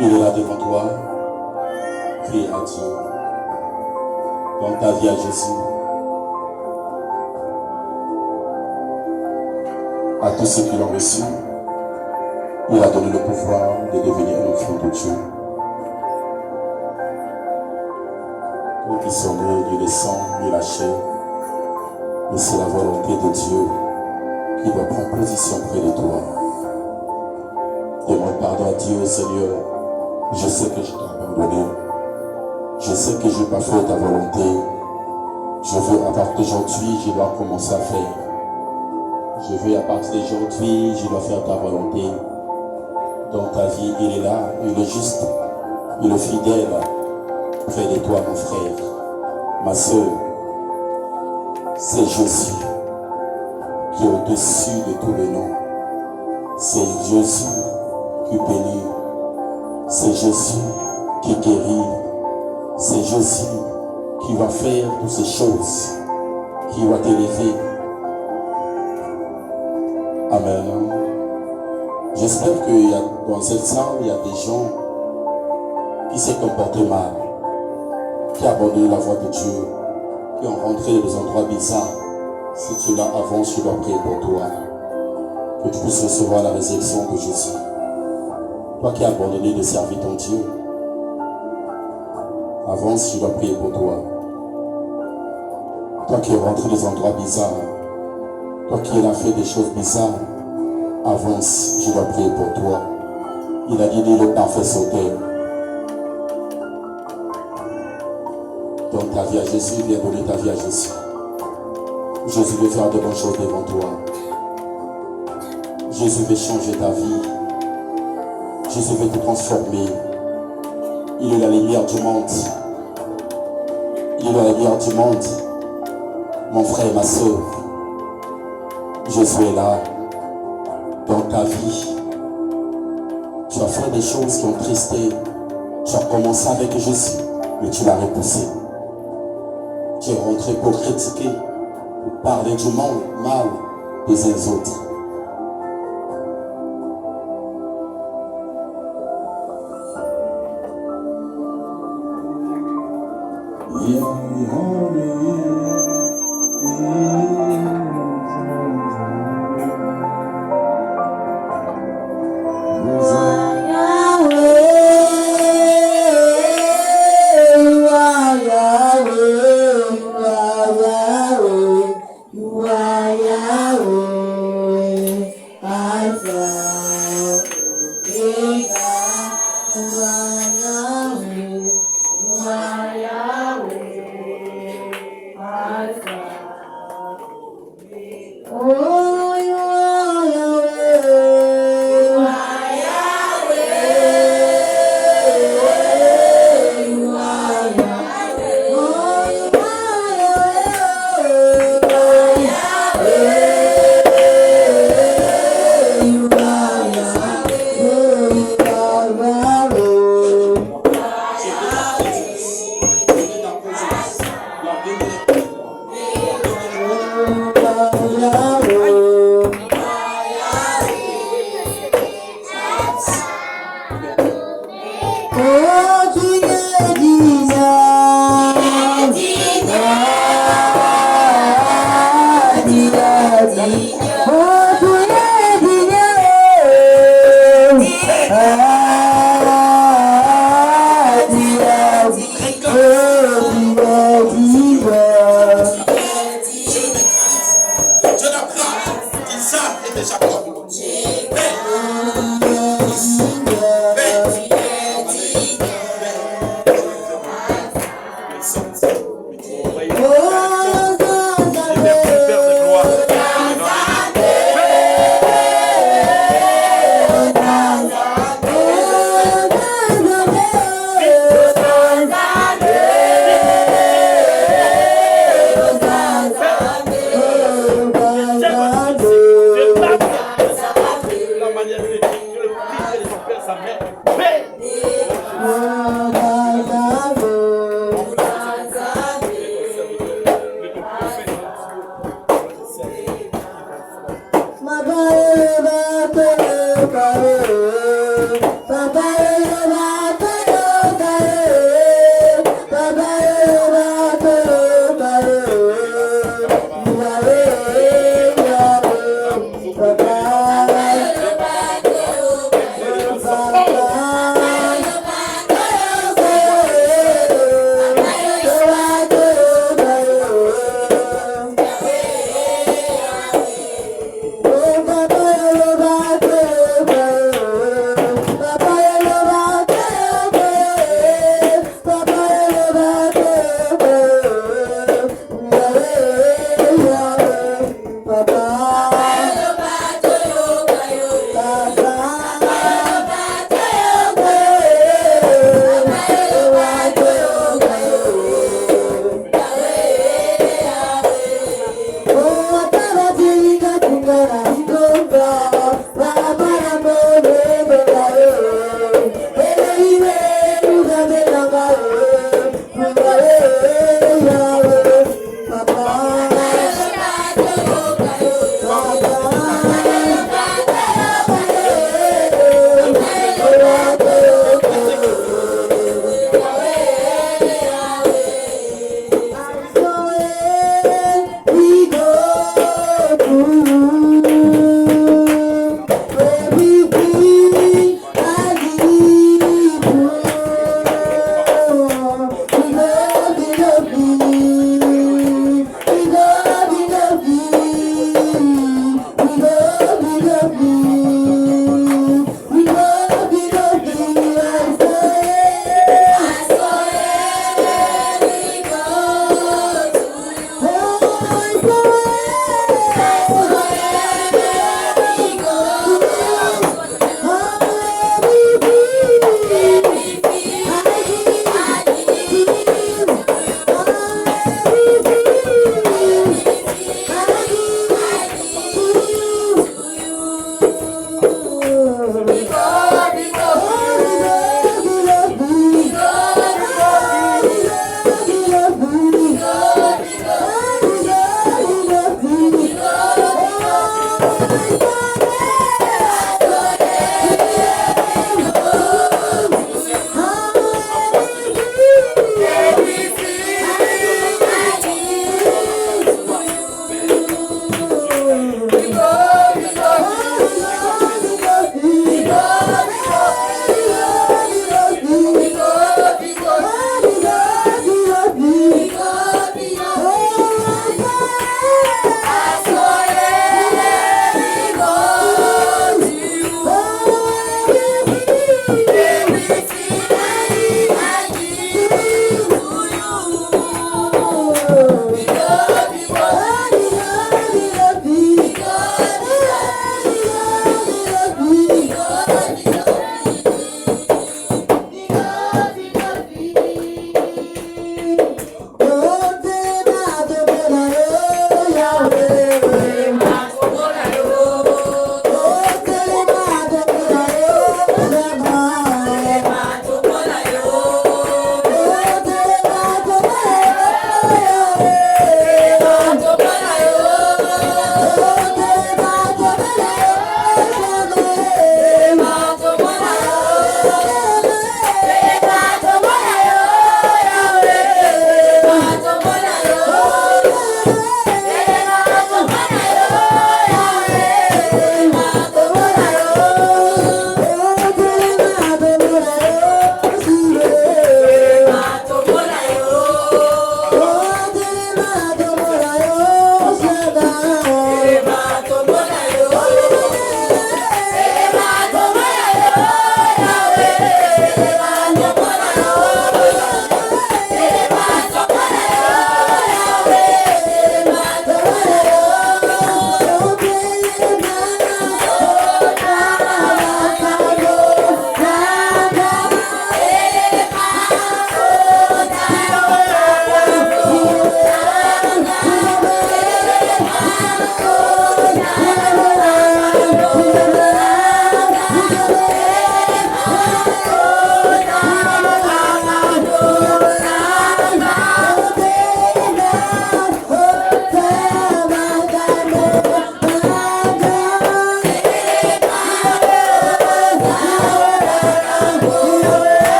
Il est là devant toi. Prie à Dieu. Dans ta vie à Jésus. À tous ceux qui l'ont reçu, il a donné le pouvoir de devenir un enfant de Dieu. Eux qui sont nés du sang et la chair, mais c'est la volonté de Dieu qui doit prendre position près de toi. Demande pardon à Dieu, Seigneur. Je sais que je t'ai abandonné. Je sais que je n'ai pas fait ta volonté. Je veux, à partir d'aujourd'hui, je dois commencer à faire. Je veux, à partir d'aujourd'hui, je dois faire ta volonté. Dans ta vie, il est là, il est juste, il est fidèle. Près de toi, mon frère, ma soeur, c'est Jésus qui est au-dessus de tous les noms. C'est Jésus qui bénit. C'est Jésus qui guérit. C'est Jésus qui va faire toutes ces choses, qui va t'élever. Amen. J'espère que dans cette salle, il y a des gens qui s'est comporté mal, qui ont abandonné la voie de Dieu, qui ont rentré dans des endroits bizarres. Si tu l'as avant, je dois prier pour toi, que tu puisses recevoir la résurrection de Jésus. Toi qui as abandonné de servir ton Dieu, avance, je dois prier pour toi. Toi qui es rentré dans des endroits bizarres, Toi qui il a fait des choses bizarres, avance, je dois prier pour toi. Il a dit, le parfait sauter. Donne ta vie à Jésus, viens donner ta vie à Jésus. Jésus veut faire de bonnes choses devant toi. Jésus veut changer ta vie. Jésus veut te transformer. Il est la lumière du monde. Il est la lumière du monde. Mon frère et ma soeur, Jésus est là dans ta vie. Tu as fait des choses qui ont tristé. Tu as commencé avec Jésus, mais tu l'as repoussé. Tu es rentré pour critiquer, pour parler du mal des uns autres.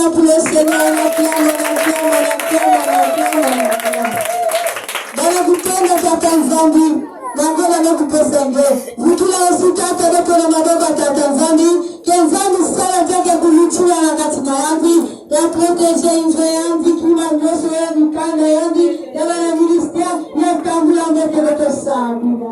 acclamons pour le Seigneur, on acclame. Dans le bouton de Tata Zandi, Nangola no kupesenge. Wikila ositata doko na madogo Tata Zandi, Kenzani sala jake kumichula na katika yambi, ya proteje injo yambi, kima nyoso yambi, kanda yambi, yala ya ministia, ya kambula mbeke beto sambi.